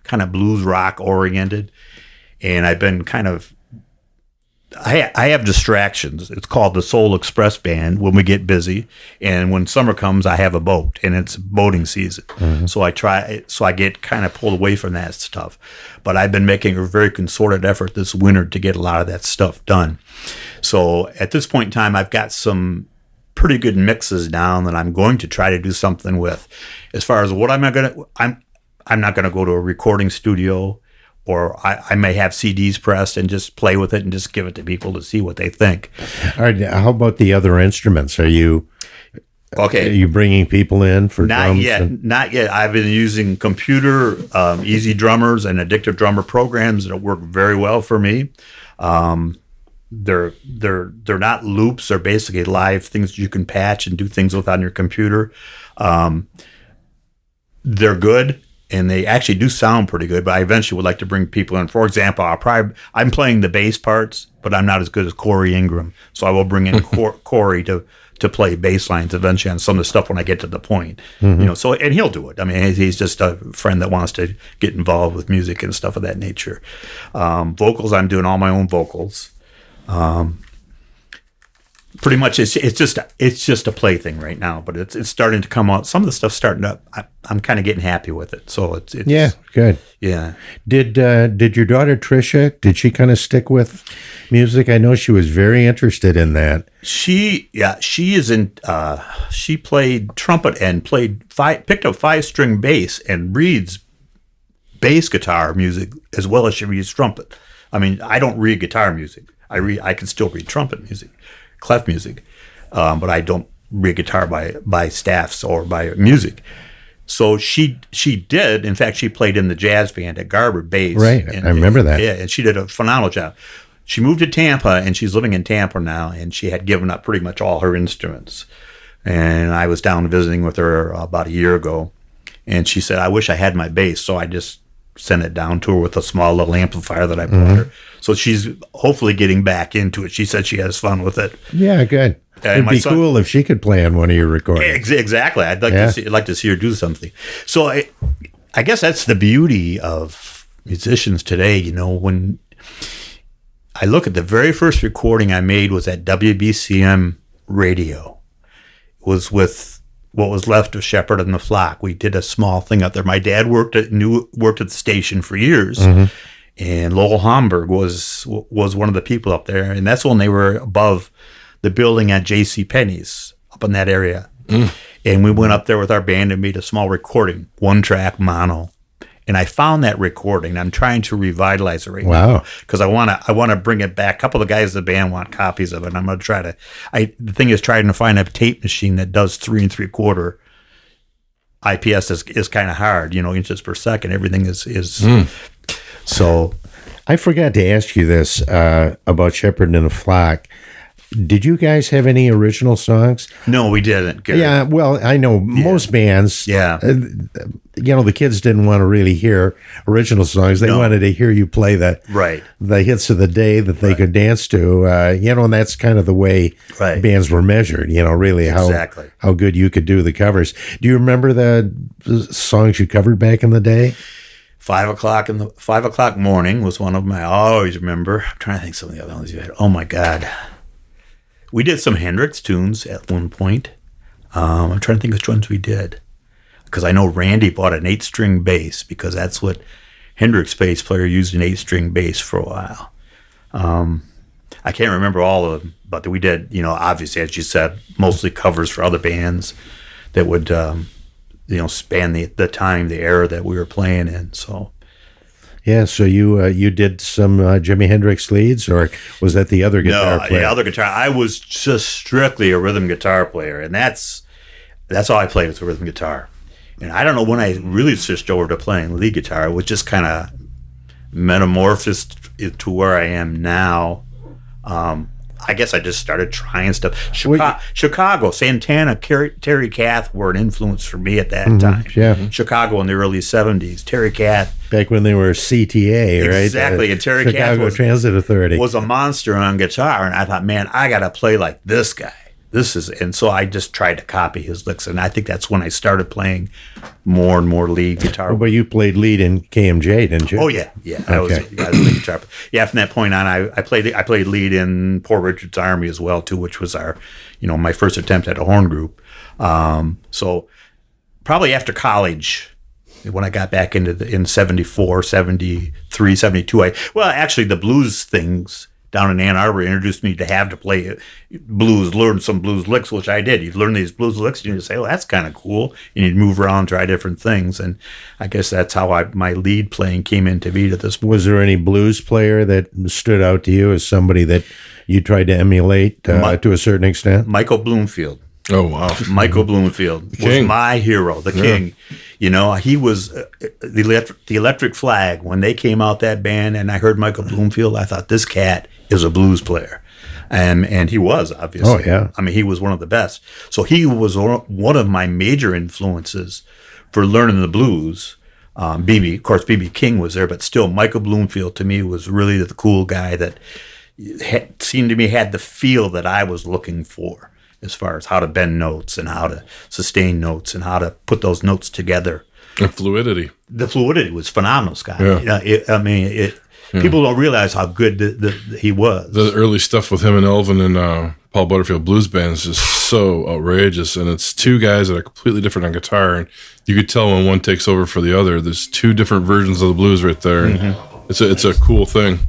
kind of blues rock oriented, and I've been kind of. I have distractions. It's called the Soul Express Band when we get busy. And when summer comes, I have a boat, and it's boating season. Mm-hmm. So I get kind of pulled away from that stuff. But I've been making a very concerted effort this winter to get a lot of that stuff done. So at this point in time, I've got some pretty good mixes down that I'm going to try to do something with. As far as what I'm not going to go to a recording studio, or I may have CDs pressed and just play with it and just give it to people to see what they think. All right. How about the other instruments? Are you bringing people in for drums? Not yet. I've been using computer easy drummers and addictive drummer programs that work very well for me. They're not loops. They're basically live things you can patch and do things with on your computer. They're good. And they actually do sound pretty good, but I eventually would like to bring people in. For example, I'm playing the bass parts, but I'm not as good as Corey Ingram. So I will bring in Corey to play bass lines eventually on some of the stuff when I get to the point. Mm-hmm. And he'll do it. I mean, he's just a friend that wants to get involved with music and stuff of that nature. Vocals, I'm doing all my own vocals. Pretty much, it's just a plaything right now, but it's starting to come out. Some of the stuff's starting up. I'm kind of getting happy with it. So it's good. Yeah. Did your daughter Tricia? Did she kind of stick with music? I know she was very interested in that. She played trumpet and picked up 5-string bass and reads bass guitar music as well as she reads trumpet. I mean, I don't read guitar music. I can still read trumpet music. Clef music, but I don't read guitar by staffs or by music. So she did. In fact, she played in the jazz band at Garber bass. Right, I remember that. Yeah, and she did a phenomenal job. She moved to Tampa, and she's living in Tampa now, and she had given up pretty much all her instruments. And I was down visiting with her about a year ago, and she said, "I wish I had my bass." So I just sent it down to her with a small little amplifier that I bought her. So she's hopefully getting back into it. She said she has fun with it. Yeah, good. It'd be cool if she could play on one of your recordings. Exactly. I'd like to see her do something. So I guess that's the beauty of musicians today. You know, when I look at the very first recording I made was at WBCM radio. It was with what was left of Sheperd and the Flock. We did a small thing up there. My dad worked at the station for years, and Lowell Homburg was one of the people up there, and that's when they were above the building at J.C. Penney's up in that area. And we went up there with our band and made a small recording, 1-track mono. And I found that recording. I'm trying to revitalize it right now because I want to bring it back. A couple of the guys in the band want copies of it. And I'm going to try to. The thing is trying to find a tape machine that does 3 3/4 IPS is kind of hard. You know, inches per second. Everything is. So, I forgot to ask you this about Sheperd and the Flock. Did you guys have any original songs? No, we didn't. Gary. Yeah, well, I know most bands. Yeah. The kids didn't want to really hear original songs. They wanted to hear you play the hits of the day that they could dance to. And that's kind of the way bands were measured. Really how good you could do the covers. Do you remember the songs you covered back in the day? 5 o'clock morning was one of them I always remember. I'm trying to think some of the other ones you had. Oh my God. We did some Hendrix tunes at one point. I'm trying to think which ones we did. Because I know Randy bought an 8-string bass because that's what Hendrix bass player used, an 8-string bass for a while. I can't remember all of them, but we did, obviously, as you said, mostly covers for other bands that would, span the time, the era that we were playing in. So. Yeah, so you did some Jimi Hendrix leads, or was that the other guitar player? No, the other guitar. I was just strictly a rhythm guitar player, and that's all I played was a rhythm guitar. And I don't know when I really switched over to playing lead guitar. It was just kind of metamorphosed to where I am now. I guess I just started trying stuff. Chicago, Santana, Terry Kath were an influence for me at that time. Yeah. Chicago in the early 70s. Terry Kath. Back when they were CTA, right? Exactly. And Terry Chicago Kath Transit Authority was a monster on guitar. And I thought, man, I got to play like this guy. And so I just tried to copy his licks. And I think that's when I started playing more and more lead guitar. Oh, but you played lead in KMJ, didn't you? Oh, yeah. Yeah. I was lead guitar. Yeah, from that point on, I played lead in Poor Richard's Army as well, too, which was my first attempt at a horn group. So probably after college, when I got back in 74, 73, 72, actually the blues things down in Ann Arbor introduced me to play blues, learn some blues licks, which I did. You'd learn these blues licks, and you'd say, that's kind of cool. And you'd move around, try different things. And I guess that's how my lead playing came into being at this point. Was there any blues player that stood out to you as somebody that you tried to emulate to a certain extent? Michael Bloomfield. Oh, wow. Michael Bloomfield was my hero, the king. He was the Electric Flag. When they came out, that band, and I heard Michael Bloomfield, I thought, this cat is a blues player. And he was, obviously. Oh, yeah. I mean, he was one of the best. So he was one of my major influences for learning the blues. B.B. King was there, but still, Michael Bloomfield, to me, was really the cool guy that seemed to me had the feel that I was looking for, as far as how to bend notes and how to sustain notes and how to put those notes together. The fluidity. The fluidity was phenomenal, Scott. Yeah. People don't realize how good he was. The early stuff with him and Elvin and Paul Butterfield Blues Band is just so outrageous. And it's two guys that are completely different on guitar. And you could tell when one takes over for the other. There's two different versions of the blues right there. And it's a cool thing.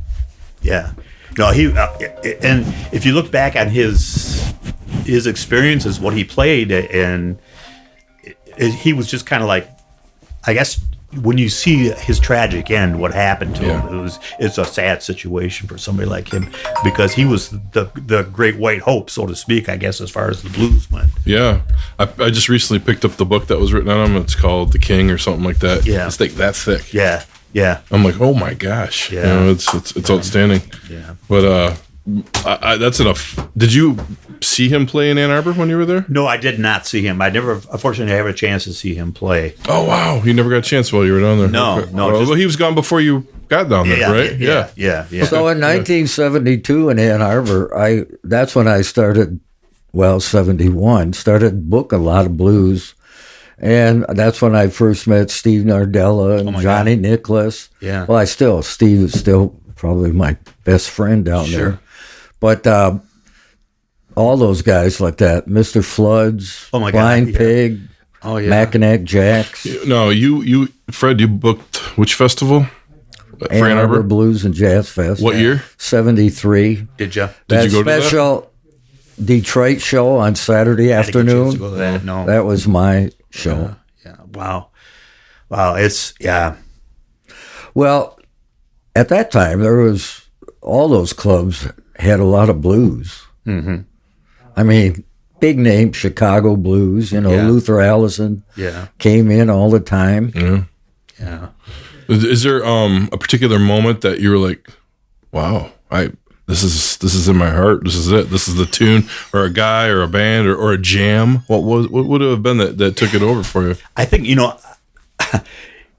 Yeah. No, and if you look back on his experiences, what he played, and he was just kind of like, I guess, when you see his tragic end, what happened to him, it's a sad situation for somebody like him, because he was the great white hope, so to speak, I guess, as far as the blues went. Yeah. I just recently picked up the book that was written on him. It's called The King or something like that. Yeah. It's like that thick. Yeah. Yeah. I'm like, oh my gosh. Yeah. It's outstanding. Yeah. But that's enough. Did you see him play in Ann Arbor when you were there? No, I did not see him. I never, unfortunately, had a chance to see him play. Oh, wow. You never got a chance while you were down there? No, okay. no. Well, he was gone before you got down there, right? Yeah. So in 1972 in Ann Arbor, that's when I started '71. Started book a lot of blues. And that's when I first met Steve Nardella and Johnny Nicholas. Yeah. Well, Steve is still probably my best friend down there. But all those guys like that, Mr. Floods, Blind Pig, Mackinac Jacks. No, Fred, you booked which festival? Ann Arbor Blues and Jazz Fest. What year? 73. Did you? Did you go to that? Special Detroit show on Saturday afternoon. Go to that. No. That was my show. Yeah. Wow. It's Well, at that time, there was all those clubs had a lot of blues. Mm-hmm. I mean, big name Chicago blues. Luther Allison. Came in all the time. Yeah. Is there a particular moment that you were like, wow, this is in my heart. This is it. This is the tune, or a guy, or a band, or a jam. What would it have been that took it over for you? I think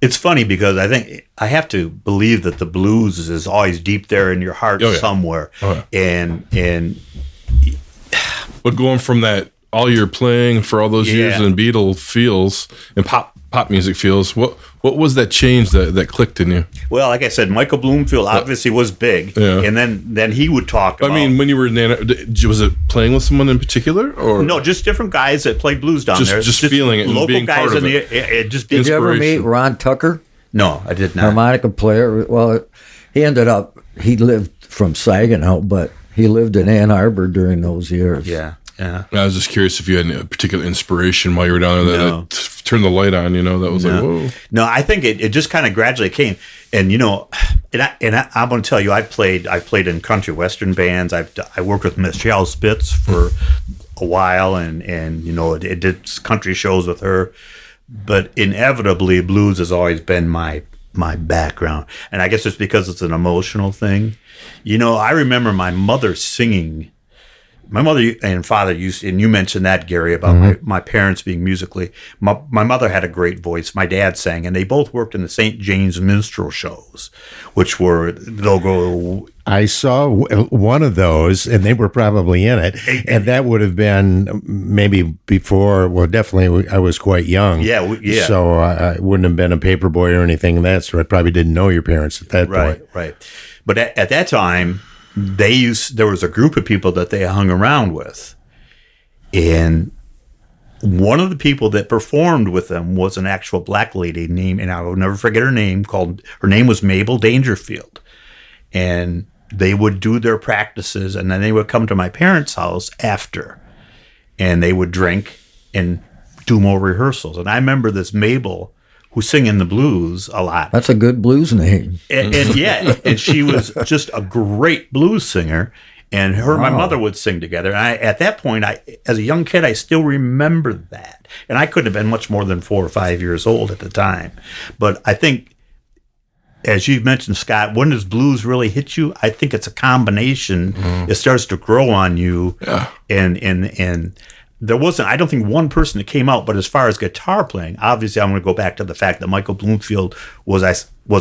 it's funny because I think I have to believe that the blues is always deep there in your heart somewhere, and but going from that all you're playing for all those years in Beatle feels and pop music feels, what was that change that clicked in you? Well, like I said, Michael Bloomfield obviously was big, and then he would talk about. I mean, when you were was it playing with someone in particular, or no, just different guys that played blues down there, just feeling it, local and being guys part of it. Did you ever meet Ron Tucker? No, I did not. Harmonica player. Well, he lived from Saginaw, but he lived in Ann Arbor during those years. Yeah. I was just curious if you had a particular inspiration while you were down there that turned the light on. That was like, whoa. No, I think it just kind of gradually came, and I'm going to tell you, I played in country western bands. I worked with Michelle Spitz for a while, and it did country shows with her, but inevitably blues has always been my background, and I guess it's because it's an emotional thing. I remember my mother singing. My mother and father and you mentioned that, Gary, about my parents being musically. My mother had a great voice. My dad sang, and they both worked in the St. James minstrel shows, which they'll go. I saw one of those, and they were probably in it, and that would have been maybe before. Well, definitely, I was quite young. Yeah. So I wouldn't have been a paper boy or anything of that sort. I probably didn't know your parents at that point. Right. But at that time, there was a group of people that they hung around with, and one of the people that performed with them was an actual black lady named, and I will never forget her name. Her name was Mabel Dangerfield, and they would do their practices, and then they would come to my parents' house after, and they would drink and do more rehearsals. And I remember this Mabel, who's singing the blues a lot. That's a good blues name. And she was just a great blues singer. And her and my mother would sing together. And at that point, as a young kid, I still remember that. And I couldn't have been much more than 4 or 5 years old at the time. But I think, as you mentioned, Scott, when does blues really hit you? I think it's a combination. It starts to grow on you. Yeah. And there wasn't, I don't think, one person that came out, but as far as guitar playing, obviously I'm going to go back to the fact that Michael Bloomfield was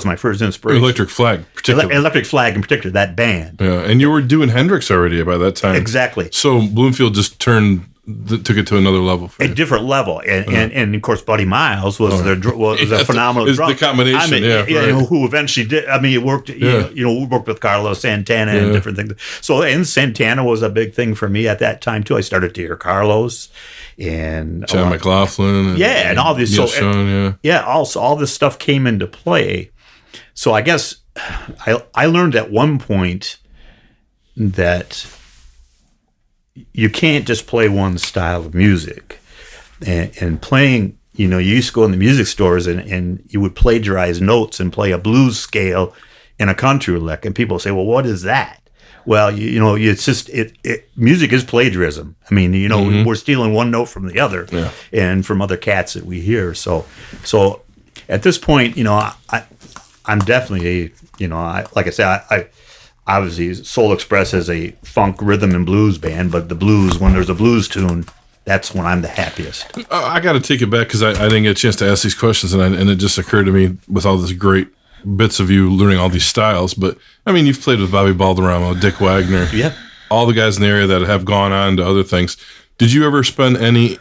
my first inspiration. Electric Flag, particularly. Electric Flag in particular, that band. Yeah, and you were doing Hendrix already by that time. Exactly. So Bloomfield just took it to another level. For you. Different level. And of course, Buddy Miles was a phenomenal drummer. The combination, who eventually did, he worked, worked with Carlos Santana and different things. So, and Santana was a big thing for me at that time too. I started to hear Carlos and John McLaughlin. And all this. Neil Schon, also all this stuff came into play. So I guess I learned at one point that you can't just play one style of music, and playing, you used to go in the music stores and you would plagiarize notes and play a blues scale in a country lick, and people say, well, what is that? Well, it's just music is plagiarism. I mean, we're stealing one note from the other and from other cats that we hear. So at this point, I'm definitely like I said, I obviously Soul Express is a funk rhythm and blues band, but the blues, when there's a blues tune, that's when I'm the happiest. I got to take it back because I didn't get a chance to ask these questions, and it just occurred to me with all this great bits of you learning all these styles. But you've played with Bobby Balderrama, Dick Wagner, yeah, all the guys in the area that have gone on to other things. Did you ever spend any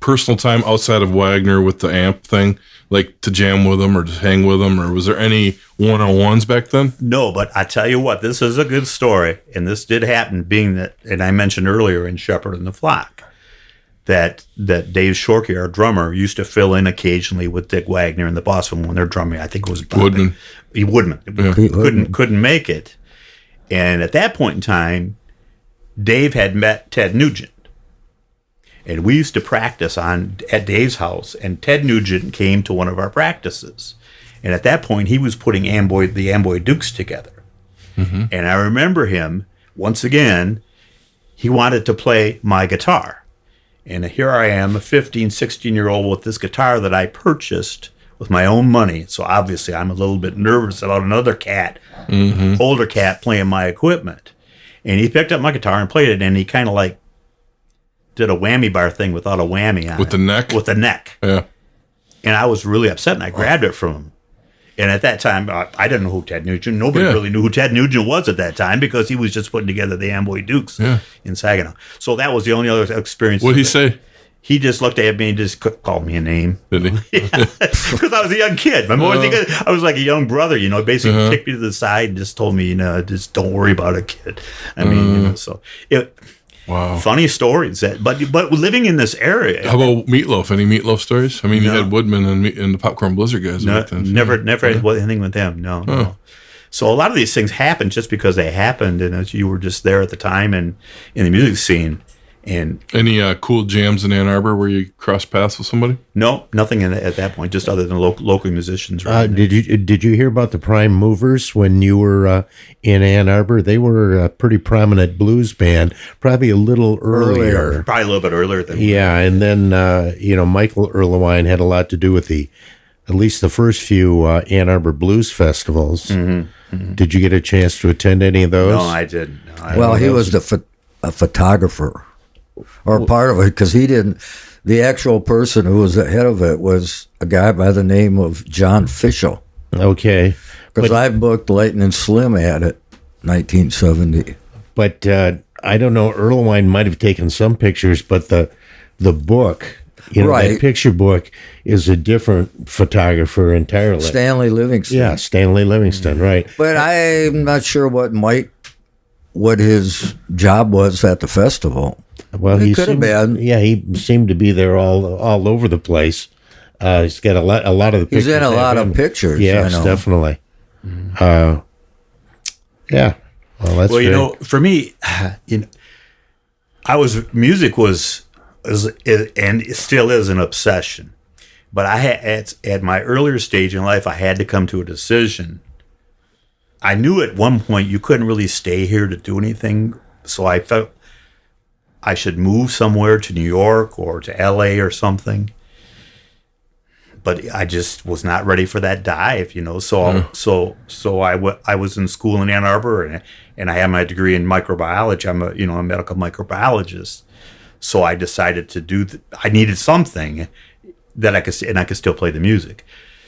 personal time outside of Wagner with the amp thing, like to jam with them or to hang with them, or was there any one-on-ones back then? No, but I tell you what, this is a good story, and this did happen, being that, and I mentioned earlier in Sheperd The Flock, that Dave Shorkey, our drummer, used to fill in occasionally with Dick Wagner and the Boston when they're drumming. I think it was Woodman. Woodman. Yeah. Couldn't make it. And at that point in time, Dave had met Ted Nugent. And we used to practice at Dave's house, and Ted Nugent came to one of our practices. And at that point, he was putting the Amboy Dukes together. Mm-hmm. And I remember him, once again, he wanted to play my guitar. And here I am, a 15, 16-year-old with this guitar that I purchased with my own money. So obviously I'm a little bit nervous about another cat, older cat, playing my equipment. And he picked up my guitar and played it, and he kind of like did a whammy bar thing without a whammy on with it. the neck? With the neck. Yeah. And I was really upset, and I grabbed it from him. And at that time, I didn't know who Ted Nugent. Nobody really knew who Ted Nugent was at that time, because he was just putting together the Amboy Dukes in Saginaw. So that was the only other experience. What did he say? He just looked at me and just called me a name. Did he? Because I was a young kid. I was like a young brother, basically kicked me to the side and just told me, just don't worry about it, kid. I mean, wow. Funny stories. But living in this area. How about Meatloaf? Any Meatloaf stories? I mean, you had Woodman and the Popcorn Blizzard guys. Never had anything with them. No. So a lot of these things happened just because they happened, and you were just there at the time and in the music scene. And any cool jams in Ann Arbor where you cross paths with somebody? No, nothing at that point. Just other than local musicians. Did you hear about the Prime Movers when you were in Ann Arbor? They were a pretty prominent blues band, probably a little earlier. Probably a little bit earlier than. Yeah, and then Michael Erlewine had a lot to do with at least the first few Ann Arbor blues festivals. Mm-hmm. Mm-hmm. Did you get a chance to attend any of those? No, I didn't. He was a photographer. Or part of it, because he didn't. The actual person who was the head of it was a guy by the name of John Fischel. Okay. Because I booked Lightning Slim at it, 1970. But I don't know, Erlewine might have taken some pictures, but the book, that picture book is a different photographer entirely. Stanley Livingston. Yeah, Stanley Livingston, right. But I'm not sure what his job was at the festival. Well, he could have been. Yeah, he seemed to be there all over the place. He's got a lot of the pictures. He's in a lot of pictures. Yes, definitely. Yeah. Well, that's great. For me, music was and it still is an obsession. But I had at my earlier stage in life, I had to come to a decision. I knew at one point you couldn't really stay here to do anything, so I felt I should move somewhere to New York or to LA or something. But I just was not ready for that dive, So I was in school in Ann Arbor, and I had my degree in microbiology. I'm a medical microbiologist. So I decided to I needed something that I could still play the music.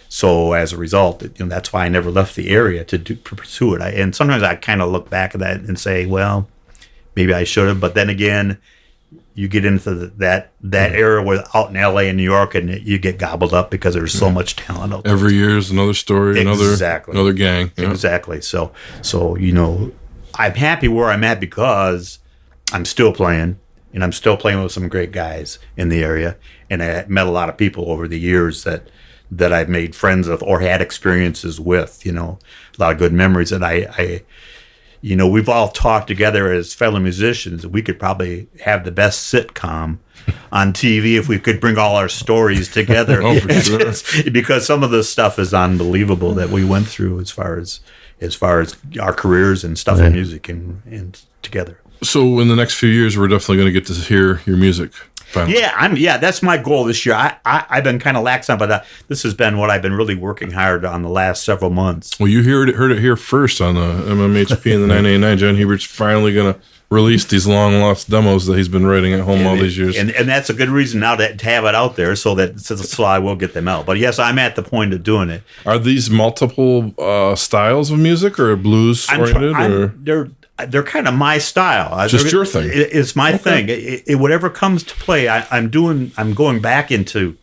So as a result, that's why I never left the area to pursue it. And sometimes I kind of look back at that and say, well, maybe I should have. But then again, you get into that era where out in LA and New York, and you get gobbled up because there's so much talent out there. Every year is another story, another gang. Yeah. Exactly. So I'm happy where I'm at because I'm still playing, and I'm still playing with some great guys in the area. And I met a lot of people over the years that I've made friends with or had experiences with, a lot of good memories that I we've all talked together as fellow musicians. We could probably have the best sitcom on TV if we could bring all our stories together. Oh, for sure. Because some of the stuff is unbelievable that we went through as far as our careers and stuff in music and together. So in the next few years, we're definitely going to get to hear your music. Finally. Yeah, that's my goal this year. I've been kind of lax on, but this has been what I've been really working hard on the last several months. Well, you heard it here first on the MMHP and the 989. John Hebert's finally going to release these long lost demos that he's been writing at home all these years, and that's a good reason now to have it out there, so I will get them out. But yes, I'm at the point of doing it. Are these multiple styles of music or blues oriented? they're kind of my style. Just your thing. It's my thing. Whatever comes to play, I'm going back into.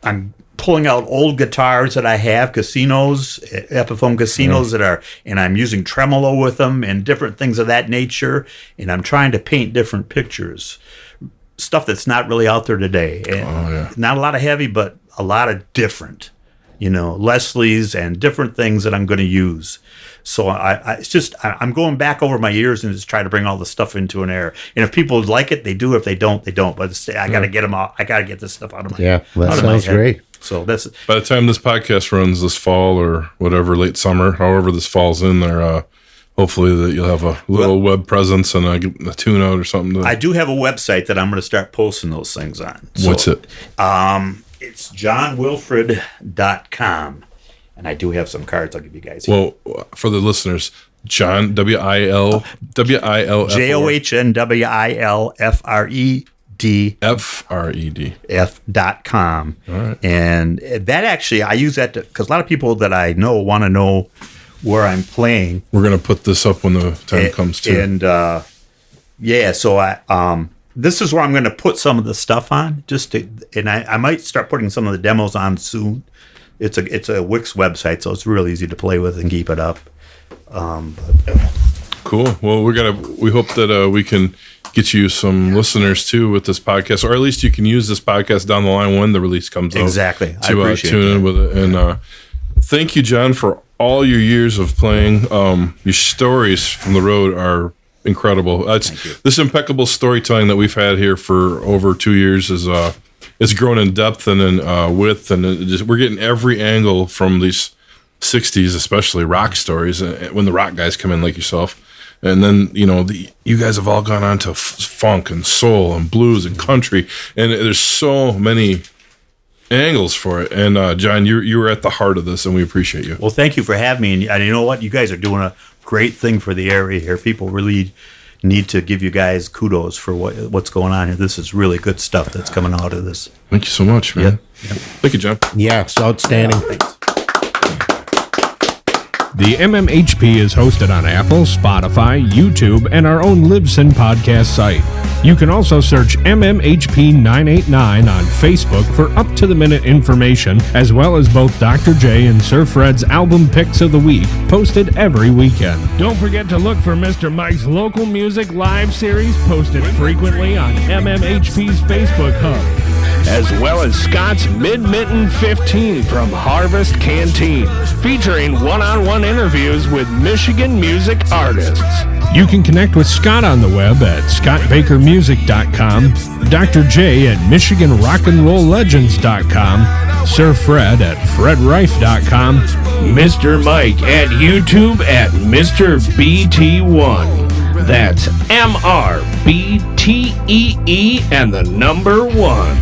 I'm pulling out old guitars that I have, Epiphone casinos and I'm using tremolo with them and different things of that nature. And I'm trying to paint different pictures, stuff that's not really out there today. And not a lot of heavy, but a lot of different, Leslie's and different things that I'm going to use. So I'm going back over my years and just try to bring all the stuff into an air. And if people like it, they do. If they don't, they don't. But I got to get them out. I got to get this stuff out of my head. Yeah, that sounds great. So that's by the time this podcast runs this fall or whatever, late summer, however this falls in there, hopefully that you'll have a little web presence and a tune out or something. I do have a website that I'm going to start posting those things on. What's it? It's johnwilfred.com. And I do have some cards I'll give you guys. Well, for the listeners, John, WIL JOHNWILFRED F.com. All right. And that actually, I use that because a lot of people that I know want to know where I'm playing. We're going to put this up when the time comes to. And so this is where I'm going to put some of the stuff on. And I might start putting some of the demos on soon. It's a Wix website, so it's real easy to play with and keep it up. Cool. Well, we hope that we can get you some listeners too with this podcast, or at least you can use this podcast down the line when the release comes out. Exactly. I To appreciate tune in with it. And thank you, John, for all your years of playing. Your stories from the road are incredible. This impeccable storytelling that we've had here for over 2 years is it's grown in depth and in width, and we're getting every angle from these 60s, especially rock stories, when the rock guys come in like yourself. And then, you guys have all gone on to funk and soul and blues and country, and there's so many angles for it. And John, you were at the heart of this, and we appreciate you. Well, thank you for having me. And you know what? You guys are doing a great thing for the area here. People really need to give you guys kudos for what's going on here. This is really good stuff that's coming out of this. Thank you so much, man. Yep. Thank you, John. Yeah, it's outstanding. The MMHP is hosted on Apple, Spotify, YouTube, and our own Libsyn podcast site. You can also search MMHP 989 on Facebook for up-to-the-minute information, as well as both Dr. J and Sir Fred's album picks of the week, posted every weekend. Don't forget to look for Mr. Mike's local music live series, posted frequently on MMHP's Facebook hub, as well as Scott's Mid-Mitten 15 from Harvest Canteen, featuring one-on-one interviews with Michigan music artists. You can connect with Scott on the web at scottbakermusic.com, Dr. J at michiganrockandrolllegends.com, Sir Fred at fredrife.com, Mr. Mike at YouTube at Mr. BT1. That's MRBTEE and the number 1.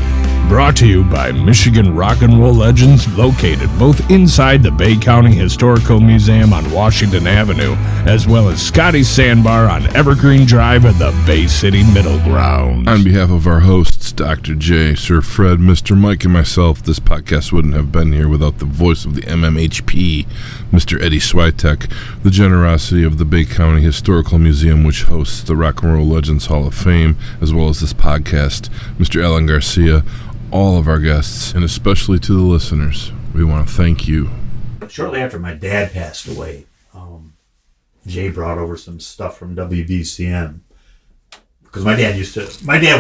Brought to you by Michigan Rock and Roll Legends, located both inside the Bay County Historical Museum on Washington Avenue, as well as Scotty's Sandbar on Evergreen Drive at the Bay City Middle Grounds. On behalf of our hosts, Dr. J, Sir Fred, Mr. Mike, and myself, this podcast wouldn't have been here without the voice of the MMHP, Mr. Eddie Switek, the generosity of the Bay County Historical Museum, which hosts the Rock and Roll Legends Hall of Fame, as well as this podcast, Mr. Alan Garcia, all of our guests, and especially to the listeners, we want to thank you. Shortly after my dad passed away, Jay brought over some stuff from WBCM. Because my dad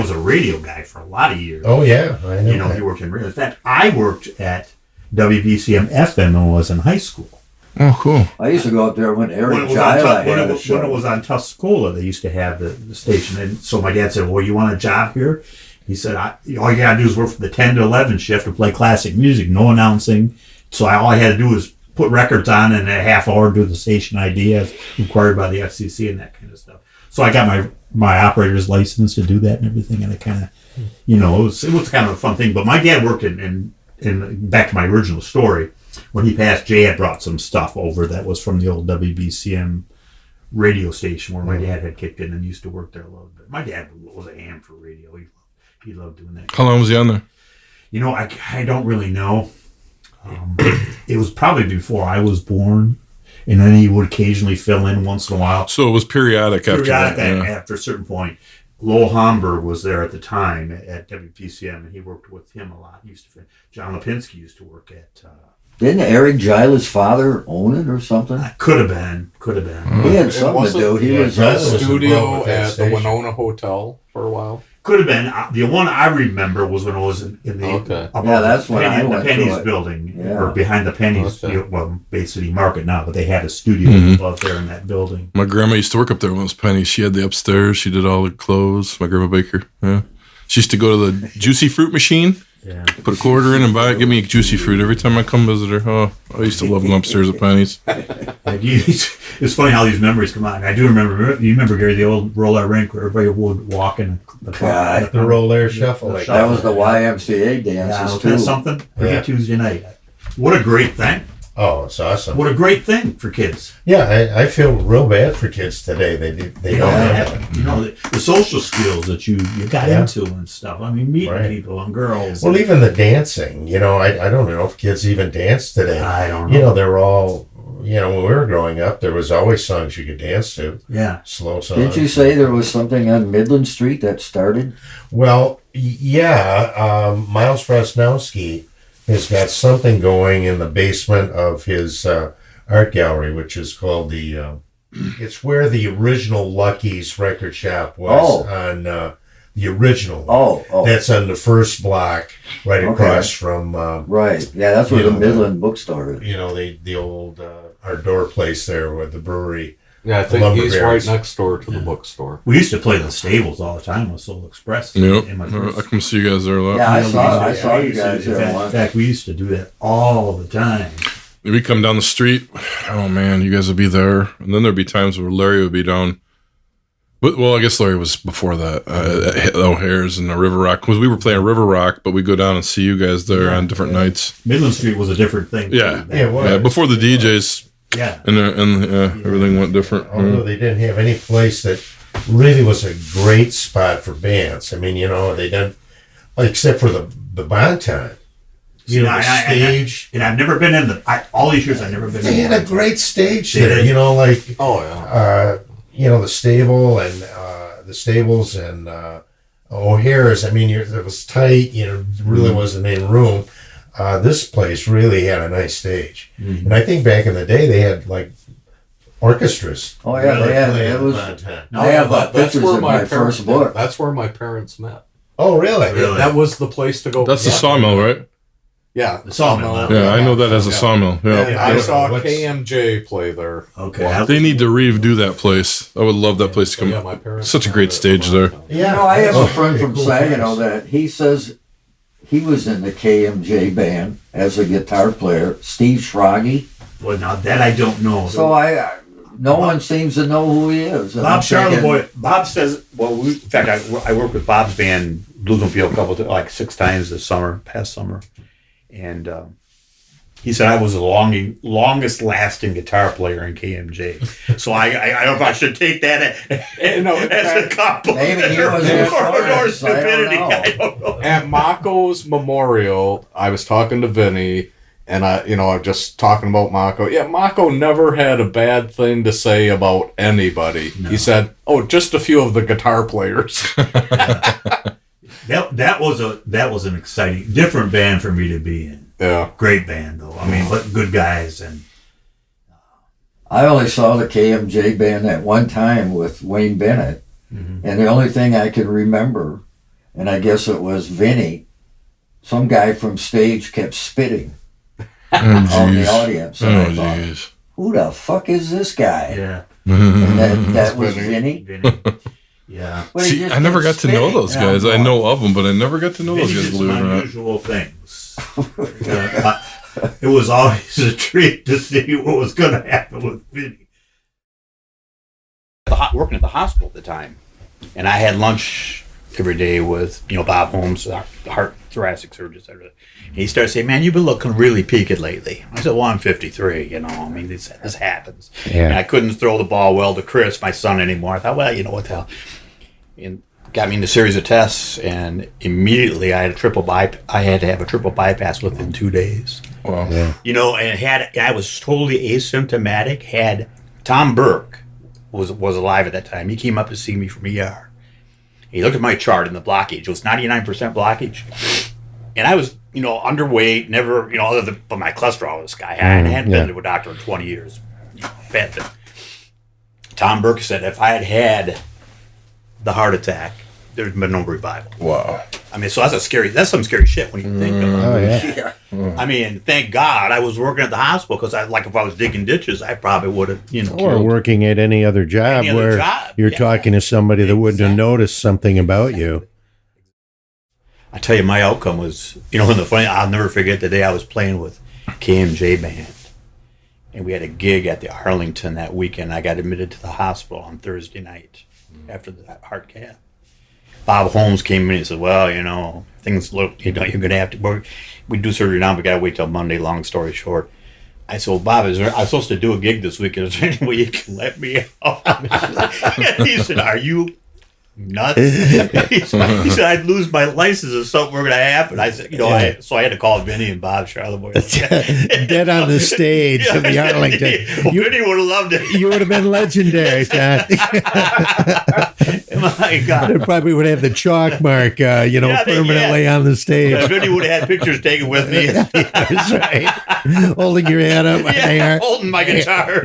was a radio guy for a lot of years. Oh, yeah. I know he worked in radio. In fact, I worked at WBCM FM when I was in high school. Oh, cool. I used to go up there when Eric When it was on Tuscola, they used to have the station. And so my dad said, well, you want a job here? He said, all you got to do is work for the 10 to 11 shift and play classic music, no announcing. So all I had to do was put records on and a half hour do the station ID as required by the FCC and that kind of stuff. So I got my operator's license to do that and everything. And it kind of, it was kind of a fun thing. But my dad worked in back to my original story, when he passed, Jay had brought some stuff over that was from the old WBCM radio station where my dad had kicked in and used to work there a little bit. My dad was a ham for radio. He loved doing that. How long was he on there? I don't really know. It was probably before I was born. and then he would occasionally fill in once in a while. So it was periodic after that. Yeah. After a certain point. Lowell Homburg was there at the time at WPCM, and he worked with him a lot. He used to, John Lipinski used to work at. Didn't Eric Gila's father own it or something? Could have been. He had something to do. He was at the was studio involved with that at the station. Winona Hotel for a while. Could have been. The one I remember was when I was in the Okay. That's when I went the Penny's to it. building, Yeah. or behind the Penny's, Okay. Bay City Market now, but they had a studio above there in that building. My grandma used to work up there when it was Penny. She had the upstairs. She did all the clothes. My grandma Baker. Yeah. She used to go to the juicy fruit machine, Yeah. put a quarter in and buy it. Give me a juicy fruit every time I come visit her. Oh, I used to love going upstairs at Penny's. It's funny how these memories come out. And I do remember. You remember, Gary, the old roller rink where everybody would walk in God. The roll air shuffle. The That was the shuffle. YMCA Yeah, dances wasn't too. that something? Every Yeah. Tuesday night. What a great thing! Oh, it's awesome. What a great thing for kids. Yeah, I feel real bad for kids today. They don't have it. You know, the social skills that you got Yeah. into and stuff. I mean, meeting Right. people and girls. Well, and, even the dancing. I don't know if kids even dance today. I don't know. They were all. When we were growing up, there was always songs you could dance to. Yeah. Slow songs. Didn't you say there was something on Midland Street that started? Well, yeah. Miles Brosnowski has got something going in the basement of his art gallery, which is called the. It's where the original Lucky's record shop was on the original. Oh. That's on the first block, right Okay. across from. Right. Yeah, that's where You the know, Midland bookstore is. The old our door place there with the brewery. Yeah, I think Lumber he's barons. right next door to the bookstore. We used to play the stables all the time with Soul Express. Yep. In my I first, come see you guys there a lot. Yeah, I we saw used to- you we used to- guys there In once. fact, we used to do that all the time. We come down the street. Oh man, you guys would be there, and then there'd be times where Larry would be down. But I guess Larry was before that. At O'Hare's and the River Rock, because we were playing River Rock, but we go down and see you guys there on different nights. Midland Street was a different thing. too, Yeah. back Yeah, well, Yeah, before the DJs Yeah. and everything went different. Although they didn't have any place that really was a great spot for bands. I mean, they didn't, except for the Bonton. The stage. And I've never been in all these years I've never been They in had a one. great stage They there. did. Oh, yeah. The stable and the stables and O'Hare's. I mean, it was tight. Really wasn't in room. This place really had a nice stage, and I think back in the day they had orchestras. Oh yeah, they had. playing It was. Bonton. I have That's pictures where in my my parents first book. That's where my parents met. Oh, really? Really? That was the place to go. That's the Yeah. sawmill, right? Yeah, The sawmill. Yeah, I know that as a sawmill. Yeah. Yeah. I saw What's- KMJ play there. Okay. They need to redo that place. I would love that place to come. Yeah, my parents. Such a great stage there. Yeah. I have a friend Very from cool Saginaw place. that he says he was in the KMJ band as a guitar player. Steve Schrage. Well, now that I don't know. So no one seems to know who he is. And I'm Bob thinking, Charleboy. Bob says. Well, in fact, I worked with Bob's band, Bluesmobile, like 6 times this past summer, and he said I was the longest lasting guitar player in KMJ. So I don't know if I should take that as a compliment Maybe he was or shortest, stupidity. I I don't know. At Mako's memorial, I was talking to Vinny, and I'm just talking about Mako. Yeah, Mako never had a bad thing to say about anybody. No. He said, "Oh, just a few of the guitar players." That was an exciting, different band for me to be in. Yeah. Great band though. I mean, but good guys and. I only saw the KMJ band at one time with Wayne Bennett, and the only thing I could remember, and I guess it was Vinny, some guy from stage kept spitting on the audience. And I thought, jeez. who the fuck is this guy? Yeah. And that was Vinny. Vinny. Yeah. Well, he See, just I never kept got to know spitting. those And I'm guys. I going, know of them, but I never got to know those Vinny guys. did Believe it some or not. unusual things. It was always a treat to see what was going to happen with Vinny. Working at the hospital at the time, and I had lunch every day with Bob Holmes, the heart thoracic surgeon. And he started saying, "Man, you've been looking really peaked lately." I said, "Well, I'm 53. I mean, this happens." Yeah. And I couldn't throw the ball well to Chris, my son, anymore. I thought, well, what the hell. And got me in a series of tests, and immediately I had to have a triple bypass within 2 days. Wow. Yeah. You know, and I was totally asymptomatic. Had Tom Burke was alive at that time. He came up to see me from ER. He looked at my chart and the blockage. It was 99% blockage. And I was, you know, underweight, never, you know, other than but my cholesterol was sky high. And I hadn't been to a doctor in 20 years. You know, bad thing. Tom Burke said if I had the heart attack, there's been no revival. Wow. I mean, so that's some scary shit when you think of it. Oh yeah. I mean, thank God I was working at the hospital because if I was digging ditches, I probably would have, you know. Or working at any other job where you're talking to somebody that wouldn't have noticed something about you. I tell you, my outcome was, you know, I'll never forget the day I was playing with KMJ Band. And we had a gig at the Arlington that weekend. I got admitted to the hospital on Thursday night after the heart cath. Bob Holmes came in and said, well, you know, things look, you know, you're going to have to work. We do surgery now, but we got to wait till Monday, long story short. I said, well, Bob, I'm supposed to do a gig this weekend. Is there any way you can let me out? He said, are you nuts? He said, I'd lose my license if something were going to happen. I said, you know, so I had to call Vinny and Bob Charleboy. Dead on the stage in the Arlington. Well, Vinny would have loved it. You would have been legendary, John. My God. It probably would have the chalk mark, permanently on the stage. Yeah, Vinny would have had pictures taken with me. That's right. Holding your head up. Yeah, holding my guitar.